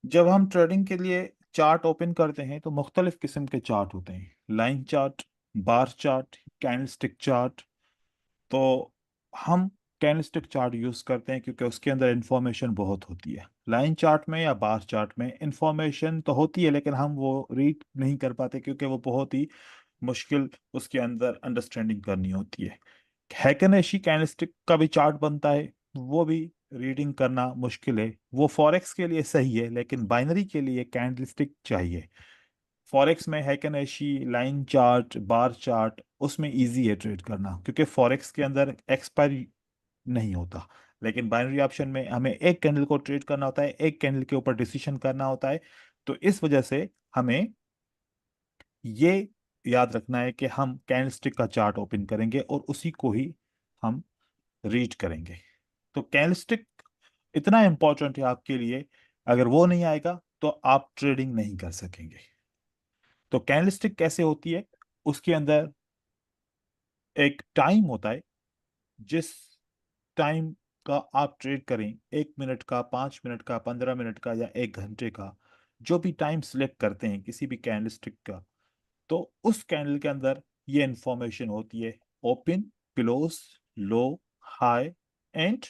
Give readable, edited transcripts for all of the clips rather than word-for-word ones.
जब हम ट्रेडिंग के लिए चार्ट ओपन करते हैं तो मुख्तलिफ किस्म के चार्ट होते हैं। Line chart, bar chart, candlestick chart. तो हम कैंडलस्टिक चार्ट यूज करते हैं क्योंकि उसके अंदर इंफॉर्मेशन बहुत होती है। लाइन चार्ट में या बार चार्ट में इंफॉर्मेशन तो होती है लेकिन हम वो रीड नहीं कर पाते क्योंकि वो बहुत ही मुश्किल उसके अंदर अंडरस्टैंडिंग करनी होती है। हैकनेशी कैंडलस्टिक का भी चार्ट बनता है, वो भी रीडिंग करना मुश्किल है। वो फॉरेक्स के लिए सही है लेकिन बाइनरी के लिए कैंडलस्टिक चाहिए। फॉरेक्स में हैकनेशी, लाइन चार्ट, बार चार्ट उसमें इजी है ट्रेड करना क्योंकि फॉरेक्स के अंदर एक्सपायरी नहीं होता। लेकिन बाइनरी ऑप्शन में हमें एक कैंडल को ट्रेड करना होता है, एक कैंडल के ऊपर डिसीजन करना होता है। तो इस वजह से हमें ये याद रखना है कि हम कैंडलस्टिक का चार्ट ओपन करेंगे और उसी को ही हम रीड करेंगे। तो कैंडलस्टिक इतना इंपॉर्टेंट है आपके लिए, अगर वो नहीं आएगा तो आप ट्रेडिंग नहीं कर सकेंगे। तो कैंडलस्टिक कैसे होती है, उसके अंदर एक टाइम होता है। जिस टाइम का आप ट्रेड करें, 1 मिनट का, 5 मिनट का, 15 मिनट का या 1 घंटे का, जो भी टाइम सिलेक्ट करते हैं किसी भी कैंडलस्टिक का, तो उस कैंडल के अंदर ये इंफॉर्मेशन होती है। Open, close, low, high and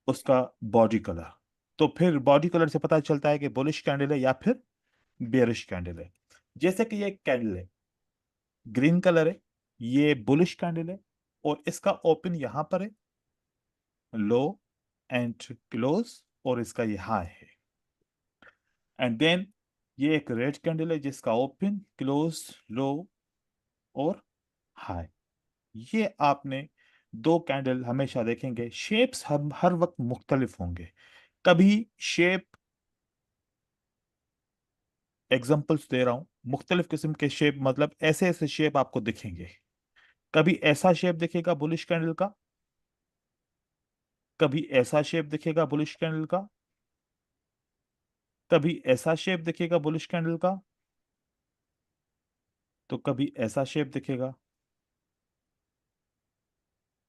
उसका बॉडी कलर। तो फिर बॉडी कलर से पता चलता है कि बुलिश कैंडल है या फिर बेरिश कैंडल है। जैसे कि ये कैंडल है, ग्रीन कलर है, ये बुलिश कैंडल है और इसका ओपन यहां पर है, लो एंड क्लोज, और इसका ये हाई है। एंड देन ये एक रेड कैंडल है जिसका ओपन, क्लोज, लो और हाई। ये आपने दो कैंडल हमेशा देखेंगे। शेप्स हम हर वक्त मुख्तलिफ होंगे। कभी शेप, एग्जांपल्स दे रहा हूं, मुख्तलिफ किस्म के शेप मतलब ऐसे ऐसे शेप आपको दिखेंगे। कभी ऐसा शेप दिखेगा बुलिश कैंडल का, कभी ऐसा शेप दिखेगा बुलिश कैंडल का, कभी ऐसा शेप दिखेगा बुलिश कैंडल का, तो कभी ऐसा शेप दिखेगा।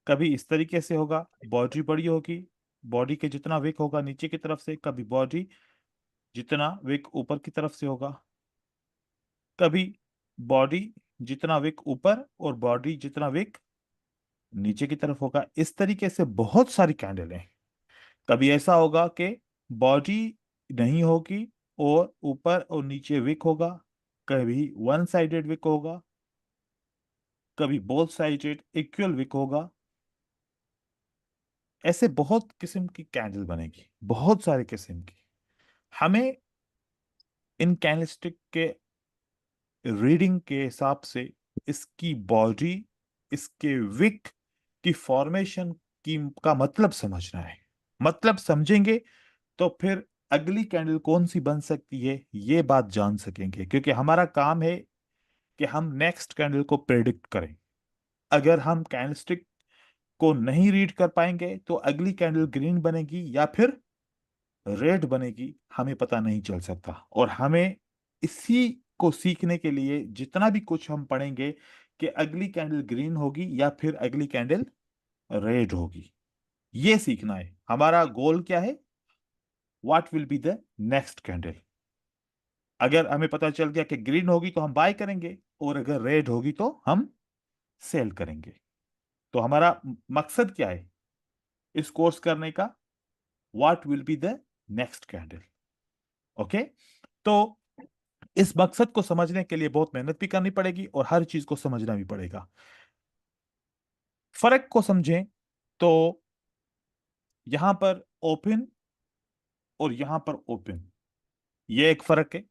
कभी इस तरीके से होगा, बॉडी बड़ी होगी, बॉडी के जितना विक होगा नीचे की तरफ से, कभी बॉडी जितना विक ऊपर की तरफ से होगा, कभी बॉडी जितना विक ऊपर और बॉडी जितना विक नीचे की तरफ होगा। इस तरीके से बहुत सारी कैंडल हैं। कभी ऐसा होगा कि बॉडी नहीं होगी और ऊपर और नीचे विक होगा, कभी वन साइडेड विक होगा, कभी बोथ साइडेड इक्वल विक होगा। ऐसे बहुत किस्म की कैंडल बनेगी, बहुत सारे किस्म की। हमें इन कैंडलस्टिक के रीडिंग के हिसाब से इसकी बॉडी, इसके विक की फॉर्मेशन की का मतलब समझना है। मतलब समझेंगे तो फिर अगली कैंडल कौन सी बन सकती है ये बात जान सकेंगे, क्योंकि हमारा काम है कि हम नेक्स्ट कैंडल को प्रेडिक्ट करें। अगर हम कैंडलस्टिक को नहीं रीड कर पाएंगे तो अगली कैंडल ग्रीन बनेगी या फिर रेड बनेगी हमें पता नहीं चल सकता। और हमें इसी को सीखने के लिए जितना भी कुछ हम पढ़ेंगे कि अगली कैंडल ग्रीन होगी या फिर अगली कैंडल रेड होगी, ये सीखना है। हमारा गोल क्या है, what will be the next candle. अगर हमें पता चल गया कि ग्रीन होगी तो हम बाय करेंगे और अगर रेड होगी तो हम सेल करेंगे। तो हमारा मकसद क्या है इस कोर्स करने का, what will be the next candle. Okay. तो इस मकसद को समझने के लिए बहुत मेहनत भी करनी पड़ेगी और हर चीज को समझना भी पड़ेगा। फर्क को समझें तो यहां पर ओपन और यहां पर ओपन, ये एक फर्क है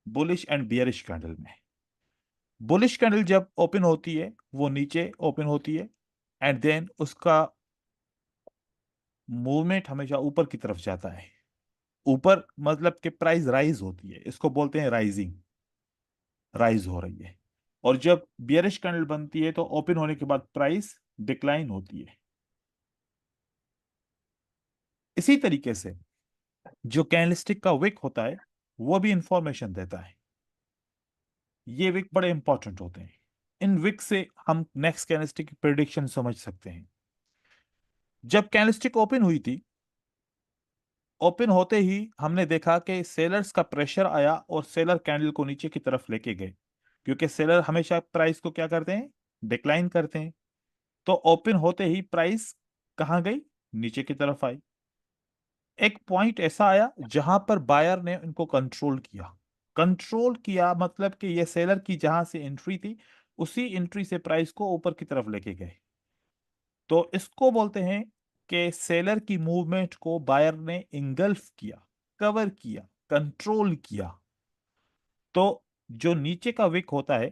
बुलिश एंड बियरिश कैंडल में। बुलिश कैंडल जब ओपन होती है वो नीचे ओपन होती है एंड देन उसका मूवमेंट हमेशा ऊपर की तरफ जाता है। ऊपर मतलब कि प्राइस राइज होती है, इसको बोलते हैं राइजिंग, राइज हो रही है। और जब बियरिश कैंडल बनती है तो ओपन होने के बाद प्राइस डिक्लाइन होती है। इसी तरीके से जो कैंडलस्टिक का विक होता है वो भी इंफॉर्मेशन देता है। ये विक बड़े इंपॉर्टेंट होते हैं। इन विक से हम नेक्स्ट कैंडलस्टिक की प्रिडिक्शन समझ सकते हैं। जब कैंडलस्टिक ओपन हुई थी, ओपन होते ही हमने देखा कि सेलर्स का प्रेशर आया और सेलर कैंडल को नीचे की तरफ लेके गए, क्योंकि सेलर हमेशा प्राइस को क्या करते हैं, डिक्लाइन करते हैं। तो ओपन होते ही प्राइस कहाँ गई, नीचे की तरफ आई। एक पॉइंट ऐसा आया जहां पर बायर ने इनको कंट्रोल किया। कंट्रोल किया मतलब कि ये सेलर की जहां से एंट्री थी, उसी एंट्री से प्राइस को ऊपर की तरफ लेके गए। तो इसको बोलते हैं कि सेलर की मूवमेंट को बायर ने इंगल्फ किया, कवर किया, कंट्रोल किया। तो जो नीचे का विक होता है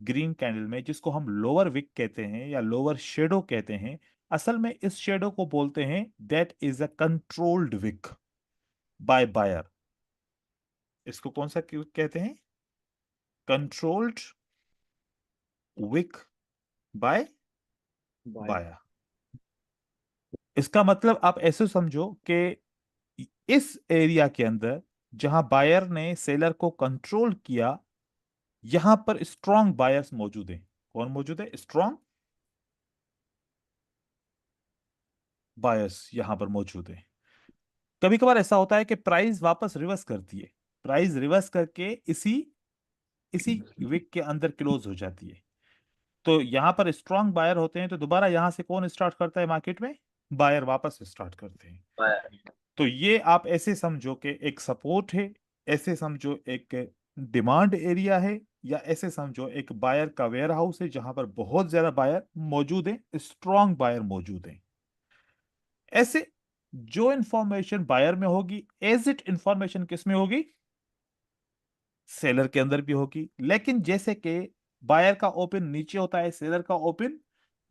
ग्रीन कैंडल में, जिसको हम लोअर विक कहते हैं या लोअर शेडो कहते हैं, असल में इस शेडो को बोलते हैं that is a controlled wick by buyer. इसको कौन सा कहते हैं, controlled wick by by. Buyer. इसका मतलब आप ऐसे समझो कि इस एरिया के अंदर जहां बायर ने सेलर को कंट्रोल किया, यहां पर स्ट्रॉन्ग बायर्स मौजूद हैं। कौन मौजूद है, स्ट्रॉन्ग बायर्स यहां पर मौजूद है। कभी कभार ऐसा होता है कि प्राइस वापस रिवर्स करती है, प्राइस रिवर्स करके इसी इसी वीक के अंदर क्लोज हो जाती है। तो यहां पर स्ट्रांग बायर होते हैं, तो दोबारा यहां से कौन स्टार्ट करता है मार्केट में, बायर वापस स्टार्ट करते हैं। बाय। तो ये आप ऐसे समझो कि एक सपोर्ट है, ऐसे समझो एक डिमांड एरिया है, या ऐसे समझो एक बायर का वेयर हाउस है जहां पर बहुत ज्यादा बायर मौजूद है, स्ट्रांग बायर मौजूद है। ऐसे जो इंफॉर्मेशन बायर में होगी, एज इट इंफॉर्मेशन किस में होगी, सेलर के अंदर भी होगी। लेकिन जैसे कि बायर का ओपन नीचे होता है, सेलर का ओपन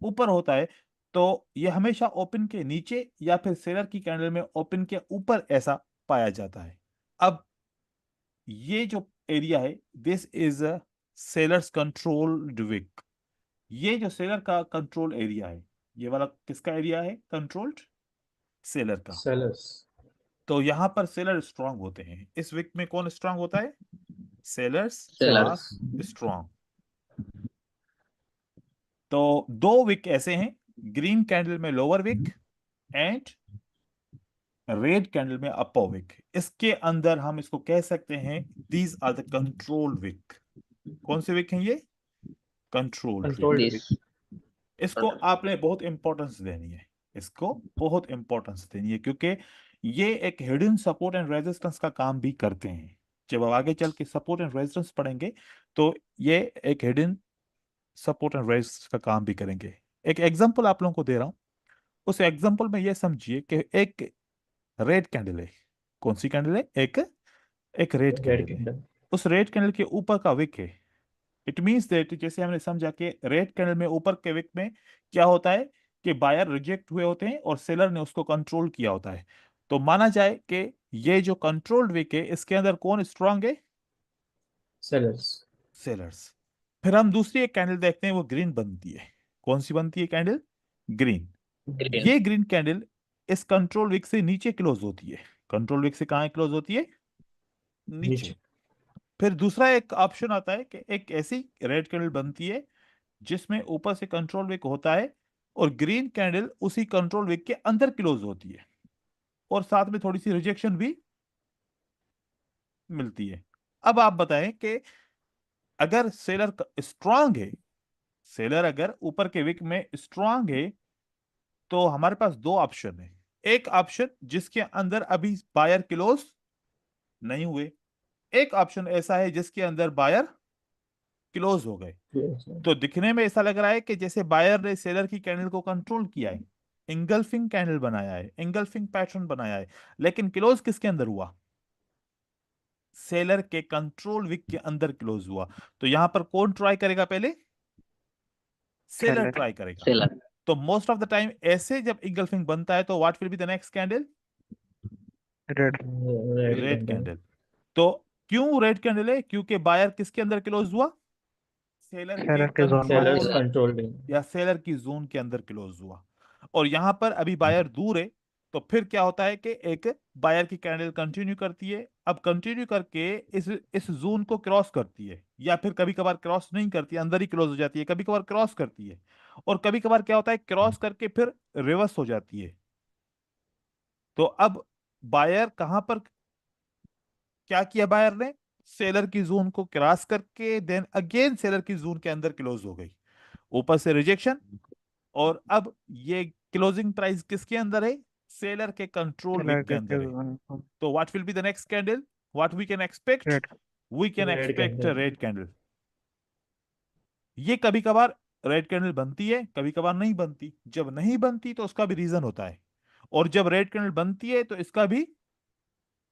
ऊपर होता है, तो ये हमेशा ओपन के नीचे या फिर सेलर की कैंडल में ओपन के ऊपर ऐसा पाया जाता है। अब ये जो एरिया है, this is a sellers controlled wick. ये जो सेलर का कंट्रोल एरिया है, ये वाला किसका एरिया है, कंट्रोल्ड, सेलर का। सेलर्स। तो यहां पर सेलर स्ट्रांग होते हैं। इस विक में कौन स्ट्रांग होता है, सेलर्स आर सेलर्स। स्ट्रांग। तो दो विक ऐसे हैं, ग्रीन कैंडल में lower wick and red candle में अपर विक। इसके अंदर हम इसको कह सकते हैं these are the control wick. कौन से विक हैं ये, controlled wick. Controlled this wick. इसको आपने बहुत इंपॉर्टेंस देनी है, इसको बहुत इंपॉर्टेंस देनी है, क्योंकि ये एक हिडन सपोर्ट एंड रेजिस्टेंस का काम भी करते हैं। जब आप आगे चल के सपोर्ट एंड रेजिस्टेंस पढ़ेंगे, तो ये एक हिडन सपोर्ट एंड रेजिस्टेंस का काम भी करेंगे। एक एग्जांपल आप लोगों को दे रहा हूं। उस एग्जांपल में ये समझिए कि एक रेड कैंडल है। कौन सी कैंडल है, एक एक रेड रेड कैंडल है। कैंडल। उस रेड कैंडल के ऊपर का विक है। इट मींस दैट, जैसे हमने समझा कि रेड कैंडल में ऊपर के विक में क्या होता है कि बायर रिजेक्ट हुए होते हैं और सेलर ने उसको कंट्रोल किया होता है। तो माना जाए कि ये जो कंट्रोल्ड विक है, इसके अंदर कौन स्ट्रांग है, सेलर्स। सेलर्स। फिर हम दूसरी एक कैंडल देखते हैं, वो ग्रीन बनती है। कौन सी बनती है कैंडल, ग्रीन। ग्रीन ये ग्रीन कैंडल इस कंट्रोल विक से नीचे क्लोज होती है। कंट्रोल विक से कहाँ क्लोज होती है, नीचे। नीचे। फिर दूसरा एक ऑप्शन आता है कि एक ऐसी रेड कैंडल बनती है जिसमें ऊपर से कंट्रोल विक होता है और ग्रीन कैंडल उसी कंट्रोल विक के अंदर क्लोज होती है, और साथ में थोड़ी सी रिजेक्शन भी मिलती है। अब आप बताएं कि अगर सेलर स्ट्रांग है, सेलर अगर ऊपर के विक में स्ट्रांग है, तो हमारे पास दो ऑप्शन है। एक ऑप्शन जिसके अंदर अभी बायर क्लोज नहीं हुए, एक ऑप्शन ऐसा है जिसके अंदर बायर क्लोज हो गए। तो दिखने में ऐसा लग रहा है कि जैसे बायर ने सेलर की कैंडल को कंट्रोल किया है, इंगल्फिंग कैंडल बनाया है, इंगल्फिंग पैटर्न बनाया है, लेकिन क्लोज किसके अंदर हुआ, सेलर के कंट्रोल विक के अंदर क्लोज हुआ। तो यहां पर कौन ट्राई करेगा पहले, सेलर सेलर ट्राई करेगा। सेलर तो मोस्ट ऑफ द टाइम ऐसे जब इंगल्फिंग बनता है, तो what will be the next candle, red red red candle. Candle. तो क्यों रेड कैंडल है, क्योंकि बायर किसके अंदर क्लोज हुआ, सेलर के सेलर के जोन में सेलर्स कंट्रोल कंट्रोल्ड। या सेलर की जोन के अंदर क्लोज हुआ। और यहां पर अभी बायर दूर है, तो फिर क्या होता है कि एक बायर की कैंडल कंटिन्यू करती है। अब कंटिन्यू करके इस जोन को क्रॉस करती है, या फिर कभी कभार क्रॉस नहीं करती, अंदर ही क्लोज हो जाती है, कभी कभार क्रॉस करती है, और कभी कभार क्या होता है क्रॉस करके फिर रिवर्स हो जाती है। तो अब बायर कहां पर क्या किया, बायर ने सेलर की जोन को क्रॉस करके देन अगेन सेलर की जोन के अंदर क्लोज हो गई, ऊपर से रिजेक्शन, और अब ये क्लोजिंग प्राइस किसके अंदर है, सेलर के कंट्रोल विक के अंदर है। तो what will be the next candle, what we can expect, red we can Red expect candle. Red candle. ये कभी कभार रेड कैंडल बनती है, कभी कभार नहीं बनती। जब नहीं बनती तो उसका भी रीजन होता है, और जब रेड कैंडल बनती है तो इसका भी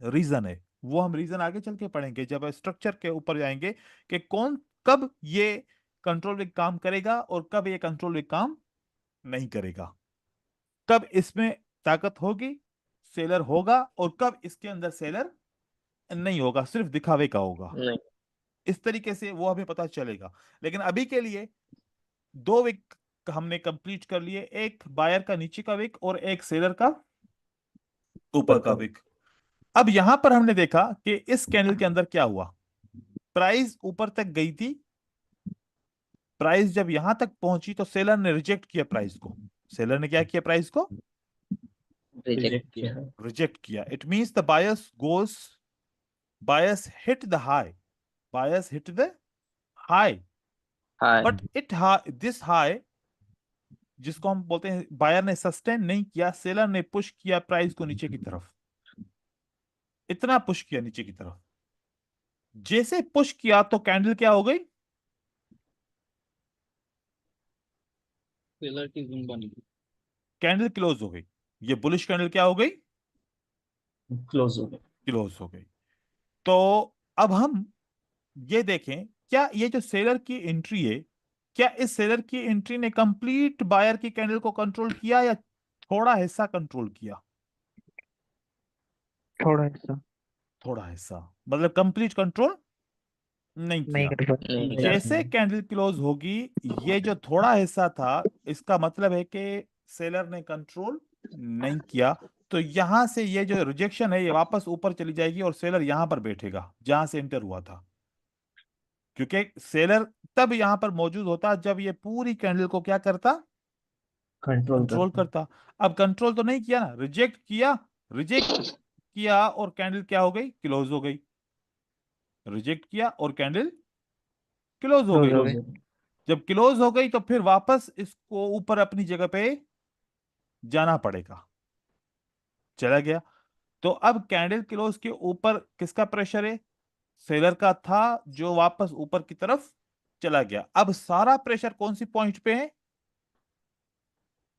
रीजन है। वो हम रीजन आगे चल के पढ़ेंगे जब स्ट्रक्चर के ऊपर जाएंगे कि कौन कब ये कंट्रोल विक काम करेगा और कब ये कंट्रोल विक काम नहीं करेगा, कब इसमें ताकत होगी, सेलर होगा, और कब इसके अंदर सेलर नहीं होगा, सिर्फ दिखावे का होगा। नहीं इस तरीके से वो हमें पता चलेगा। लेकिन अभी के लिए दो विक हमने कंप्लीट कर लिए, एक बायर का नीचे का विक और एक सेलर का ऊपर का विक। अब यहां पर हमने देखा कि इस कैंडल के अंदर क्या हुआ, प्राइस ऊपर तक गई थी, प्राइस जब यहां तक पहुंची तो सेलर ने रिजेक्ट किया प्राइस को। सेलर ने क्या किया, प्राइस को रिजेक्ट Reject किया किया. रिजेक्ट किया। It means the bias hit the high, bias hit the high, hi but this high जिसको हम बोलते हैं बायर ने सस्टेन नहीं किया, सेलर ने पुश किया प्राइस को नीचे की तरफ, इतना पुश किया नीचे की तरफ। जैसे पुश किया तो कैंडल क्या हो गई, सेलर की जोन बनी कैंडल क्लोज हो गई। ये बुलिश कैंडल क्या हो गई, Close हो गया. क्लोज हो गई। तो अब हम ये देखें, क्या ये जो सेलर की एंट्री है, क्या इस सेलर की एंट्री ने कंप्लीट बायर की कैंडल को कंट्रोल किया या थोड़ा हिस्सा कंट्रोल किया, थोड़ा हिस्सा थोड़ा हिस्सा, मतलब कंप्लीट कंट्रोल नहीं नहीं किया। कर पाए नहीं जैसे करना. कैंडल क्लोज होगी, ये जो थोड़ा हिस्सा था, इसका मतलब है कि सेलर ने कंट्रोल नहीं किया। तो यहां से ये जो रिजेक्शन है ये वापस ऊपर चली जाएगी और सेलर यहां पर बैठेगा जहां से एंटर हुआ था, क्योंकि सेलर तब यहां पर मौजूद होता जब ये पूरी कैंडल को क्या करता, Control कंट्रोल करना. करता। अब कंट्रोल तो नहीं किया ना, रिजेक्ट किया, रिजेक्ट किया और कैंडल क्या हो गई, क्लोज हो गई। रिजेक्ट किया और कैंडल क्लोज हो क्लोज गई। हो Close गए हो गया. जब क्लोज हो गई तो फिर वापस इसको ऊपर अपनी जगह पे जाना पड़ेगा, चला गया। तो अब कैंडल क्लोज के ऊपर किसका प्रेशर है, सेलर का था, जो वापस ऊपर की तरफ चला गया। अब सारा प्रेशर कौन सी पॉइंट पे है,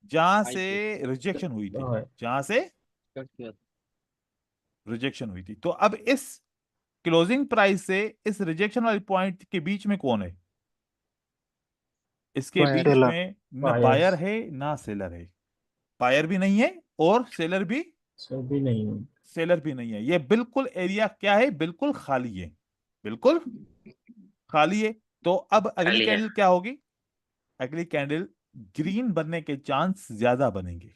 जहां से रिजेक्शन हुई थी, हाँ. जहां से रिजेक्शन हुई थी। तो अब इस क्लोजिंग प्राइस से इस रिजेक्शन वाली पॉइंट के बीच में कौन है, इसके Buyer. बीच सेलर में न बायर Buyers. है ना सेलर है, बायर भी नहीं है और सेलर भी सभी नहीं है. है। ये बिल्कुल एरिया क्या है, बिल्कुल खाली है, बिल्कुल खाली है। तो अब अगली खाली है कैंडल क्या होगी, अगली कैंडल ग्रीन बनने के चांस ज्यादा बनेंगे।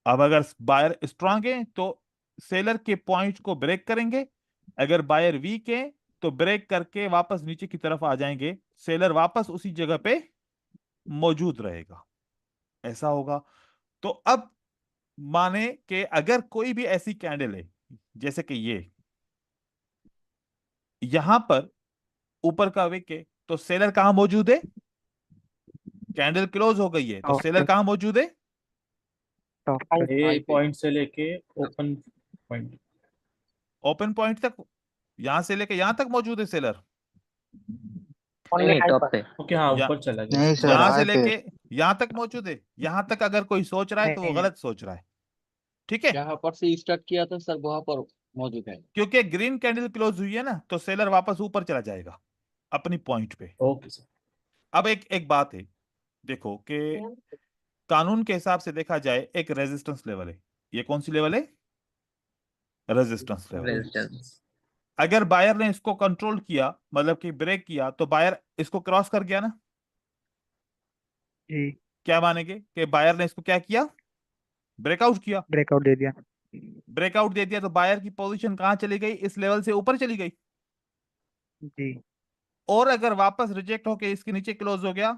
अब अगर बायर स्ट्रांग है तो सेलर के पॉइंट को ब्रेक करेंगे, अगर बायर वीक है तो ब्रेक करके वापस नीचे की तरफ आ जाएंगे, सेलर वापस उसी जगह पे मौजूद रहेगा, ऐसा होगा। तो अब माने कि अगर कोई भी ऐसी कैंडल है जैसे कि ये यहां पर ऊपर का विक है, तो सेलर कहां मौजूद है, कैंडल क्लोज हो गई है तो टॉप सेलर पे कहां मौजूद है, टॉप पे ए पॉइंट से लेके ओपन पॉइंट. ओपन पॉइंट तक, यहां से लेके यहां तक मौजूद है सेलर, नहीं टॉप पे ओके हाँ या ऊपर चला गया. नहीं सर यहां से हाई पे लेके यहां तक मौजूद है। यहां तक अगर कोई सोच रहा है तो वो नहीं गलत सोच रहा है, ठीक है। जहां पर से स्टार्ट किया था सर वहां पर मौजूद है। क्योंकि ग्रीन कैंडल क्लोज हुई है ना, तो सेलर वापस ऊपर चला जाएगा अपनी पॉइंट पे। Okay sir. अब एक एक बात है, देखो कि कानून के हिसाब से देखा जाए एक रेजिस्टेंस लेवल है, ये कौन सी लेवल है, रेजिस्टेंस लेवल। रेजिस्टेंस अगर बायर ने इसको कंट्रोल किया, मतलब कि ब्रेक किया, तो बायर इसको क्रॉस कर गया ना, जी क्या मानेंगे कि बायर ने इसको क्या किया, ब्रेकआउट किया। ब्रेकआउट दे दिया ब्रेकआउट दे दिया तो बायर की पोजीशन कहां चली गई, इस लेवल से ऊपर चली गई। जी और अगर वापस रिजेक्ट होके इसके नीचे क्लोज हो गया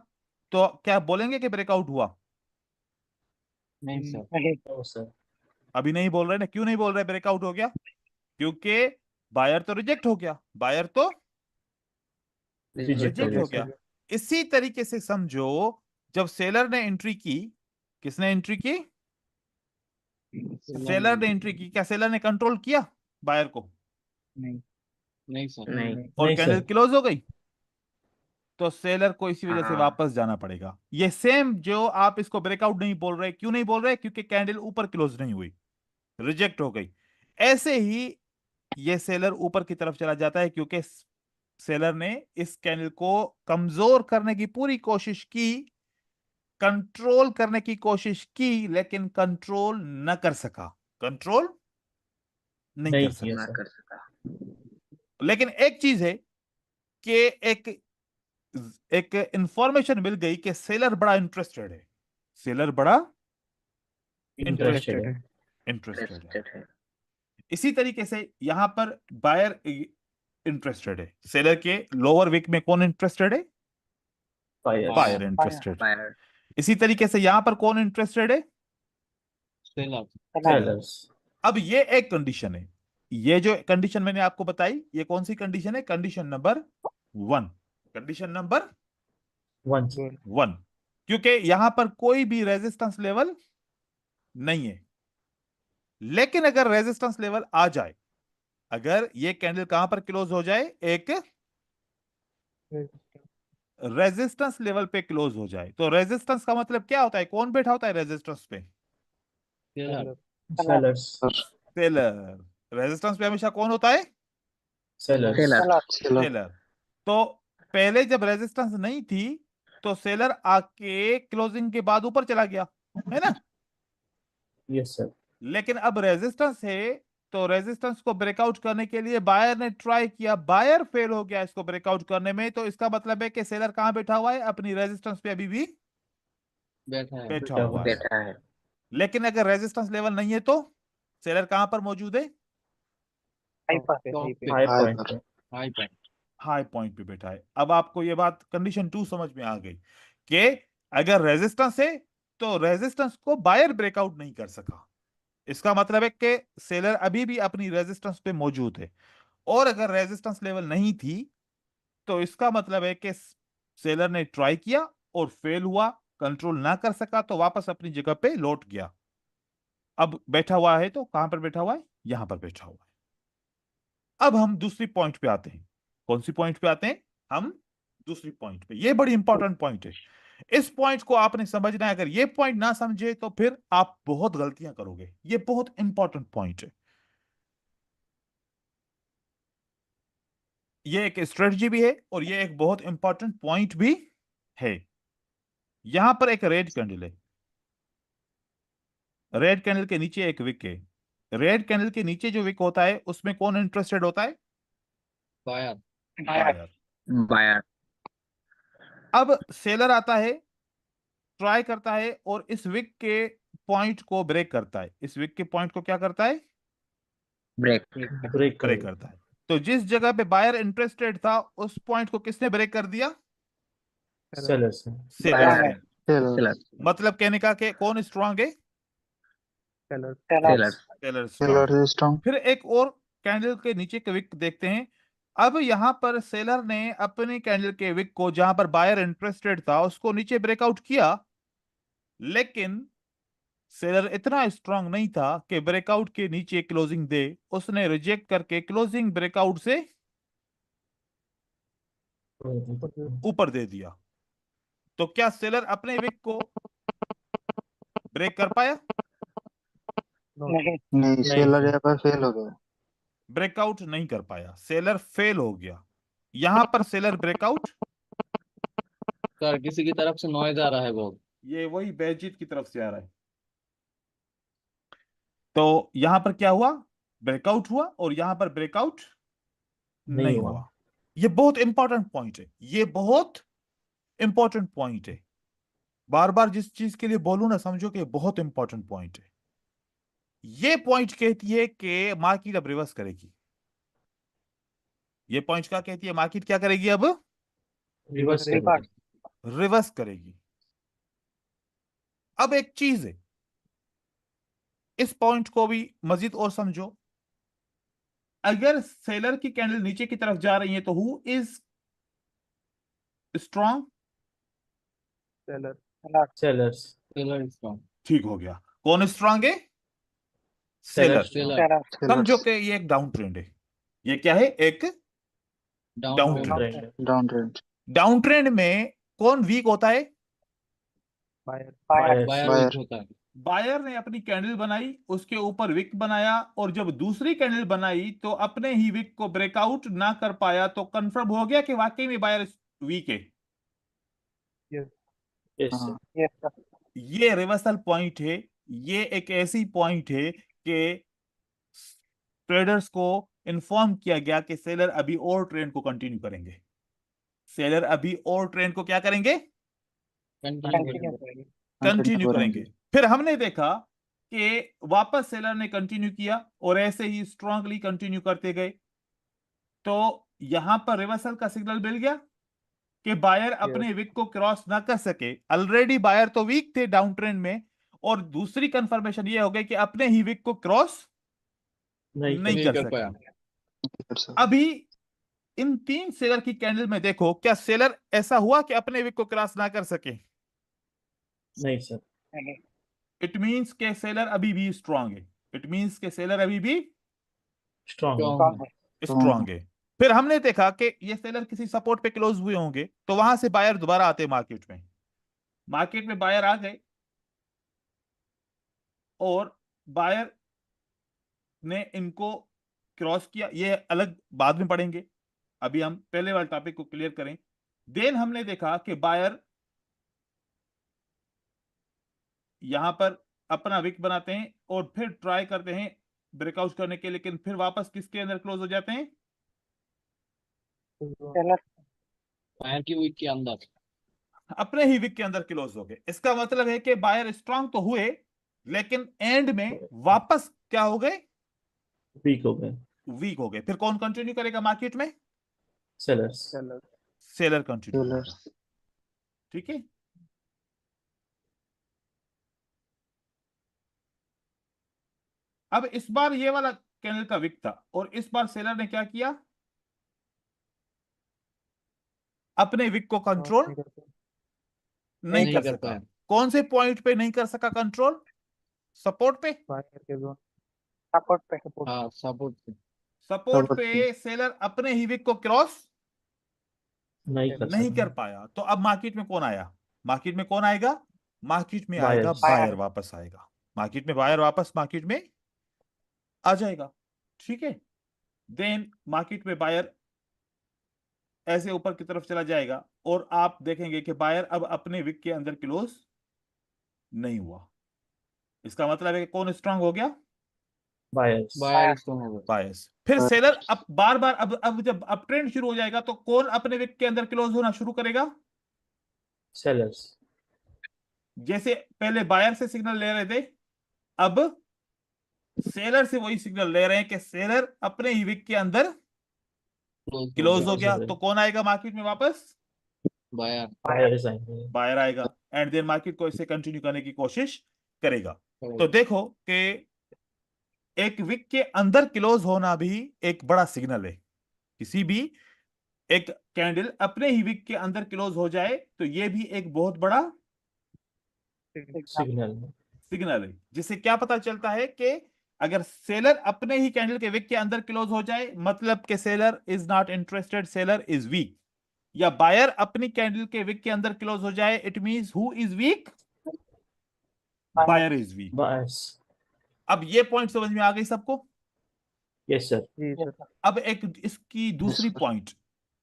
तो क्या बोलेंगे कि ब्रेकआउट हुआ, नहीं सर। नहीं ओ सर. अभी नहीं बोल रहे ना, क्यों नहीं बोल रहे ब्रेकआउट हो गया? क्योंकि बायर तो रिजेक्ट हो गया, बायर तो Reject रिजेक्ट हो हो गया। गया। इसी तरीके से समझो, जब सेलर ने एंट्री की, किसने एंट्री की? सेलर ने एंट्री की। क्या सेलर ने कंट्रोल किया बायर को? नहीं नहीं सर। नहीं और नहीं कैंडल सर। क्लोज हो गई, तो सेलर को इसी वजह से हाँ। वापस जाना पड़ेगा। ये सेम जो आप इसको ब्रेकआउट नहीं बोल रहे, क्यों नहीं बोल रहे? क्योंकि कैंडल ऊपर क्लोज नहीं हुई, रिजेक्ट हो गई। ऐसे ही ये सेलर ऊपर की तरफ चला जाता है, क्योंकि सेलर ने इस कैंडल को कमजोर करने की पूरी कोशिश की, कंट्रोल करने की कोशिश की, लेकिन कंट्रोल न कर सका, कंट्रोल नहीं नहीं कर किया सका। सर। लेकिन एक चीज है कि एक एक इंफॉर्मेशन मिल गई कि सेलर बड़ा इंटरेस्टेड है, सेलर बड़ा इंटरेस्टेड है। इंटरेस्टेड है। इसी तरीके से यहां पर बायर इंटरेस्टेड है। सेलर के लोअर विक में कौन इंटरेस्टेड है? बायर। Buyer interested. इसी तरीके से यहां पर कौन इंटरेस्टेड है? सेलर। सेलर्स। अब ये एक कंडीशन है। ये जो कंडीशन मैंने आपको बताई, ये कौन सी कंडीशन है? Condition number 1। Condition number one. 1, क्योंकि यहां पर कोई भी रेजिस्टेंस लेवल नहीं है। लेकिन अगर रेजिस्टेंस लेवल आ जाए, अगर ये कैंडल कहां पर क्लोज हो जाए? एक रेजिस्टेंस लेवल पे क्लोज हो जाए, तो रेजिस्टेंस का मतलब क्या होता है? कौन बैठा होता है रेजिस्टेंस पे? सेलर। सेलर्स। सेलर। रेजिस्टेंस पे हमेशा कौन होता है? सेलर्स। सेलर। तो पहले जब रेजिस्टेंस नहीं थी, तो सेलर आके क्लोजिंग के बाद ऊपर चला गया, है ना? Yes sir. लेकिन अब रेजिस्टेंस है, तो रेजिस्टेंस को ब्रेकआउट करने के लिए बायर ने ट्राई किया, बायर फेल हो गया इसको ब्रेकआउट करने में। तो इसका मतलब है कि सेलर कहां बैठा हुआ है? अपनी रेजिस्टेंस पे अभी भी बैठा है। बैठा बैठा हुआ हुआ है। लेकिन अगर रेजिस्टेंस लेवल नहीं है, तो सेलर कहां पर मौजूद है? टॉप पे। हाई पॉइंट पे। High point. हाई पॉइंट पे बैठा है। अब आपको ये बात कंडीशन 2 समझ में आ गई कि अगर रेजिस्टेंस है, तो रेजिस्टेंस को बायर ब्रेकआउट नहीं कर सका। इसका मतलब है कि सेलर अभी भी अपनी रेजिस्टेंस पे मौजूद है। और अगर रेजिस्टेंस लेवल नहीं थी, तो इसका मतलब है कि सेलर ने ट्राई किया और फेल हुआ, कंट्रोल ना कर सका, तो वापस अपनी जगह पे लौट गया। अब बैठा हुआ है, तो कहां पर बैठा हुआ है? यहां पर बैठा हुआ है। अब हम दूसरी पॉइंट पे आते हैं। कौन सी पॉइंट पे आते हैं हम? दूसरी पॉइंट पे। ये बड़ी इंपॉर्टेंट पॉइंट है। इस पॉइंट को आपने समझना है। अगर ये पॉइंट ना समझे, तो फिर आप बहुत गलतियां करोगे। ये बहुत इंपॉर्टेंट पॉइंट है। ये एक स्ट्रेटजी भी है, और ये एक बहुत इंपॉर्टेंट पॉइंट भी है। यहां पर एक रेड कैंडल है, रेड कैंडल के नीचे एक विक है। रेड कैंडल के नीचे जो विक होता है, उसमें कौन इंटरेस्टेड होता है? बायर। बायर। अब सेलर आता है, ट्राई करता है, और इस विक के पॉइंट को ब्रेक करता है। इस विक के पॉइंट को क्या करता है? ब्रेक ब्रेक कर। करता है। तो जिस जगह पे बायर इंटरेस्टेड था, उस पॉइंट को किसने ब्रेक कर दिया? सेलर्स। सेलर ने। मतलब कहने का कि कौन स्ट्रांग है? Seller strong. फिर एक और कैंडल के नीचे के विक देखते हैं। अब यहां पर सेलर ने अपने कैंडल के विक को, जहां पर बायर इंटरेस्टेड था, उसको नीचे ब्रेकआउट किया। लेकिन सेलर इतना स्ट्रांग नहीं था कि ब्रेकआउट के नीचे क्लोजिंग दे। उसने रिजेक्ट करके क्लोजिंग ब्रेकआउट से ऊपर दे दिया। तो क्या सेलर अपने विक को ब्रेक कर पाया? नहीं सेलर यहाँ पर फेल हो गया। ब्रेकआउट नहीं कर पाया, सेलर फेल हो गया। यहां पर सेलर ब्रेकआउट, सर किसी की तरफ से नॉइज आ रहा है बहुत। ये वही बैजीत की तरफ से आ रहा है। तो यहां पर क्या हुआ? ब्रेकआउट हुआ, और यहां पर ब्रेकआउट नहीं हुआ। ये बहुत इंपॉर्टेंट पॉइंट है। ये बहुत इंपॉर्टेंट पॉइंट है। बार बार जिस चीज के लिए बोलूं ना, समझो कि बहुत इंपॉर्टेंट पॉइंट है। ये पॉइंट कहती है कि मार्केट अब रिवर्स करेगी। ये पॉइंट क्या कहती है? मार्केट क्या करेगी? अब रिवर्स। रिवर्स करेगी। अब एक चीज है, इस पॉइंट को भी मजीद और समझो। अगर सेलर की कैंडल नीचे की तरफ जा रही है तो who is strong? Seller. sellers, seller strong. ठीक हो गया। कौन स्ट्रॉन्ग है? sellers seller. strong, सेलर समझो कि ये एक डाउन ट्रेंड है। ये क्या है? एक down down down trend. trend, down trend. Down trend में कौन वीक होता है? बायर। buyers, बायर वीक होता है। बायर ने अपनी कैंडल बनाई, उसके ऊपर विक बनाया, और जब दूसरी कैंडल बनाई तो अपने ही विक को ब्रेकआउट ना कर पाया, तो कंफर्म हो गया कि वाकई में बायर वीक है। yes sir, yes sir. ये रिवर्सल पॉइंट है। ये एक ऐसी पॉइंट है कि ट्रेडर्स को इन्फॉर्म किया गया कि सेलर अभी और ट्रेंड को कंटिन्यू करेंगे। सेलर अभी और ट्रेंड को क्या करेंगे? कंटिन्यू करेंगे। कंटिन्यू करेंगे। फिर हमने देखा कि वापस सेलर ने कंटिन्यू किया और ऐसे ही स्ट्रांगली कंटिन्यू करते गए। तो यहां पर रिवर्सल का सिग्नल मिल गया कि बायर अपने विक को क्रॉस ना कर सके। ऑलरेडी बायर तो वीक थे डाउन ट्रेंड में, और दूसरी कंफर्मेशन ये हो गई कि अपने ही विक को क्रॉस नहीं नहीं नहीं कर कर सके। पाया। अभी इन 3 सेलर की कैंडल में देखो, क्या सेलर ऐसा हुआ कि अपने विक को क्रॉस ना कर सके? नहीं sir, इट मींस के सेलर अभी भी स्ट्रांग है। इट मींस के सेलर अभी भी strong, स्ट्रॉन्ग है। स्ट्रांग है। फिर हमने देखा कि ये सेलर किसी सपोर्ट पे क्लोज हुए होंगे, तो वहां से बायर दोबारा आते मार्केट में। मार्केट में बायर आ गए और बायर ने इनको क्रॉस किया। ये अलग बाद में पढ़ेंगे, अभी हम पहले वाले टॉपिक को क्लियर करें। देन हमने देखा कि बायर यहां पर अपना विक बनाते हैं और फिर ट्राई करते हैं ब्रेकआउट करने के, लेकिन फिर वापस किसके अंदर क्लोज हो जाते हैं? बायर की वीक के अंदर। अपने ही विक के अंदर क्लोज हो गए। इसका मतलब है कि बायर स्ट्रांग तो हुए, लेकिन एंड में वापस क्या हो गए? weak हो गए, वीक हो गए। फिर कौन कंटिन्यू करेगा मार्केट में? sellers, सेलर कंटिन्यू करेगा। ठीक है। अब इस बार ये वाला कैंडल का विक था, और इस बार सेलर ने क्या किया? अपने विक को कंट्रोल नहीं नहीं कर कर सका। पाया। कौन से पॉइंट पे नहीं कर सका कंट्रोल? सपोर्ट पे। सपोर्ट पे। हाँ सपोर्ट पे। सपोर्ट पे सेलर अपने ही विक को क्रॉस नहीं कर नहीं सकते, कर पाया। तो अब मार्केट में कौन आया? मार्केट में कौन आएगा? मार्केट में आएगा Buyers. बायर वापस आएगा। मार्केट में बायर वापस मार्केट में आ जाएगा। ठीक है। देन मार्केट में बायर ऐसे ऊपर की तरफ चला जाएगा, और आप देखेंगे कि बायर अब अपने विक के अंदर क्लोज नहीं हुआ। इसका मतलब है कि कौन स्ट्रांग हो गया? buyers, बायर स्ट्रॉन्ग हो गए। बायर्स। फिर सेलर अब बार बार अब जब अप ट्रेंड शुरू हो जाएगा तो कौन अपने विक के अंदर क्लोज होना शुरू करेगा? sellers, जैसे पहले बायर से सिग्नल ले रहे थे, अब सेलर से वही सिग्नल ले रहे हैं कि सेलर अपने ही विक के अंदर क्लोज हो गया। तो कौन आएगा मार्केट में वापस? बायर। buyers आएंगे, बायर आएगा, एंड देन मार्केट को इसे कंटिन्यू करने की कोशिश करेगा। तो देखो कि एक विक के अंदर क्लोज होना भी एक बड़ा सिग्नल है। किसी भी एक कैंडल अपने ही विक के अंदर क्लोज हो जाए तो ये भी एक बहुत बड़ा signal, सिग्नल है, जिससे क्या पता चलता है कि अगर सेलर अपने ही कैंडल के विक के अंदर क्लोज हो जाए, मतलब कि seller is not interested, seller is weak. या बायर अपनी कैंडल के विक के अंदर क्लोज हो जाए, it means who is weak? Buyer is weak. buyers, अब ये पॉइंट समझ में आ गई सबको? yes sir, अब एक इसकी दूसरी पॉइंट,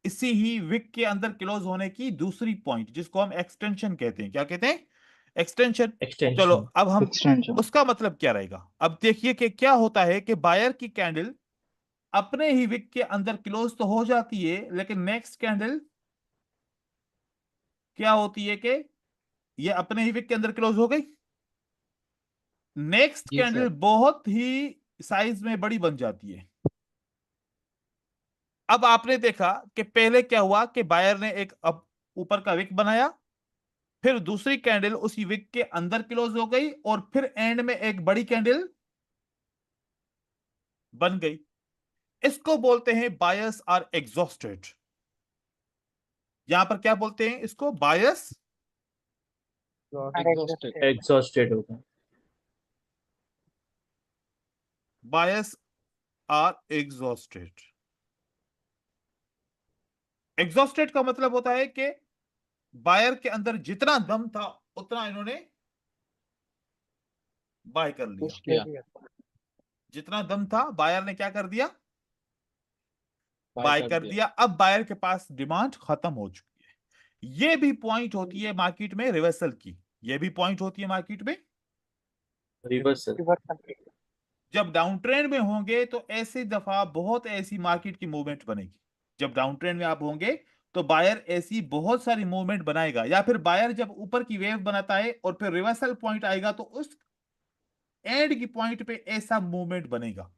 इसी ही विक के अंदर क्लोज होने की दूसरी पॉइंट, जिसको हम एक्सटेंशन कहते हैं। क्या कहते हैं? एक्सटेंशन। extension, चलो अब हम उसका मतलब क्या रहेगा। अब देखिए कि क्या होता है कि बायर की कैंडल अपने ही विक के अंदर क्लोज तो हो जाती है, लेकिन नेक्स्ट कैंडल क्या होती है कि ये अपने ही विक के अंदर क्लोज हो गई। नेक्स्ट जी कैंडल सर। बहुत ही साइज में बड़ी बन जाती है। अब आपने देखा कि पहले क्या हुआ कि बायर ने एक अब ऊपर का विक बनाया, फिर दूसरी कैंडल उसी विक के अंदर क्लोज हो गई, और फिर एंड में एक बड़ी कैंडल बन गई। इसको बोलते हैं बायर्स आर एग्जॉस्टेड। यहां पर क्या बोलते हैं इसको? Buyers exhausted. एग्जॉस्टेड होगा। Buyers are exhausted. एग्जॉस्टेड का मतलब होता है कि बायर के अंदर जितना दम था उतना इन्होंने बाय कर लिया। पुश किया। जितना दम था बायर ने क्या कर दिया? बाय बाय कर कर दिया। दिया। अब बायर के पास डिमांड खत्म हो चुकी है। ये भी पॉइंट होती है मार्केट में रिवर्सल की। ये भी पॉइंट होती है मार्केट में। रिवर्सल। जब डाउन ट्रेंड में होंगे तो ऐसी दफा बहुत ऐसी मार्केट की मूवमेंट बनेगी। जब डाउन ट्रेंड में आप होंगे तो बायर ऐसी बहुत सारी मूवमेंट बनाएगा, या फिर बायर जब ऊपर की वेव बनाता है और फिर रिवर्सल पॉइंट आएगा तो उस एंड की पॉइंट पे ऐसा मूवमेंट बनेगा।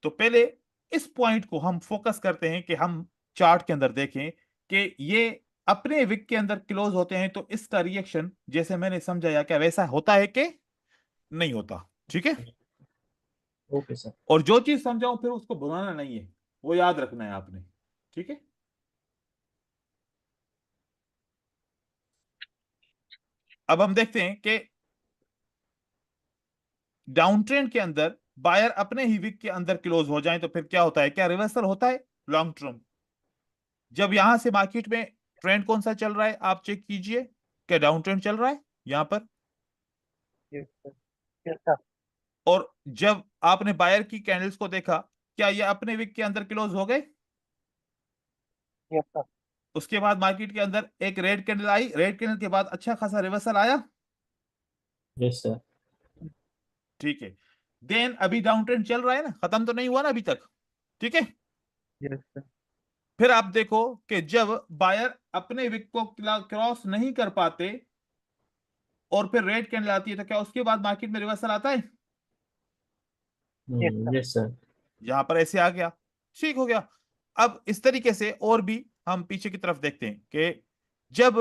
तो पहले इस पॉइंट को हम फोकस करते हैं कि हम चार्ट के अंदर देखें कि ये अपने विक के अंदर क्लोज होते हैं तो इसका रिएक्शन जैसे मैंने समझाया क्या वैसा होता है कि नहीं होता। ठीक है। Okay sir. और जो चीज समझाऊं फिर उसको भुलाना नहीं है, वो याद रखना है आपने। ठीक है। अब हम देखते हैं कि डाउन ट्रेंड के अंदर बायर अपने ही विक के अंदर क्लोज हो जाए तो फिर क्या होता है? क्या रिवर्सल होता है लॉन्ग टर्म? जब यहां से मार्केट में ट्रेंड कौन सा चल रहा है आप चेक कीजिए। क्या डाउन ट्रेंड चल रहा है यहां पर? और जब आपने बायर की कैंडल्स को देखा, क्या ये अपने विक के अंदर क्लोज हो गए? उसके बाद मार्केट के अंदर एक रेड कैंडल आई, रेड कैंडल के बाद अच्छा खासा रिवर्सल आया। Yes sir. ठीक है। देन अभी डाउन ट्रेंड चल रहा है ना, खत्म तो नहीं हुआ ना अभी तक। ठीक है। फिर आप देखो कि जब बायर अपने विक को क्रॉस नहीं कर पाते और फिर रेड कैंडल आती है तो क्या उसके बाद मार्केट में रिवर्सल आता है? Yes sir. यहां पर ऐसे आ गया। ठीक हो गया। अब इस तरीके से और भी हम पीछे की तरफ देखते हैं कि जब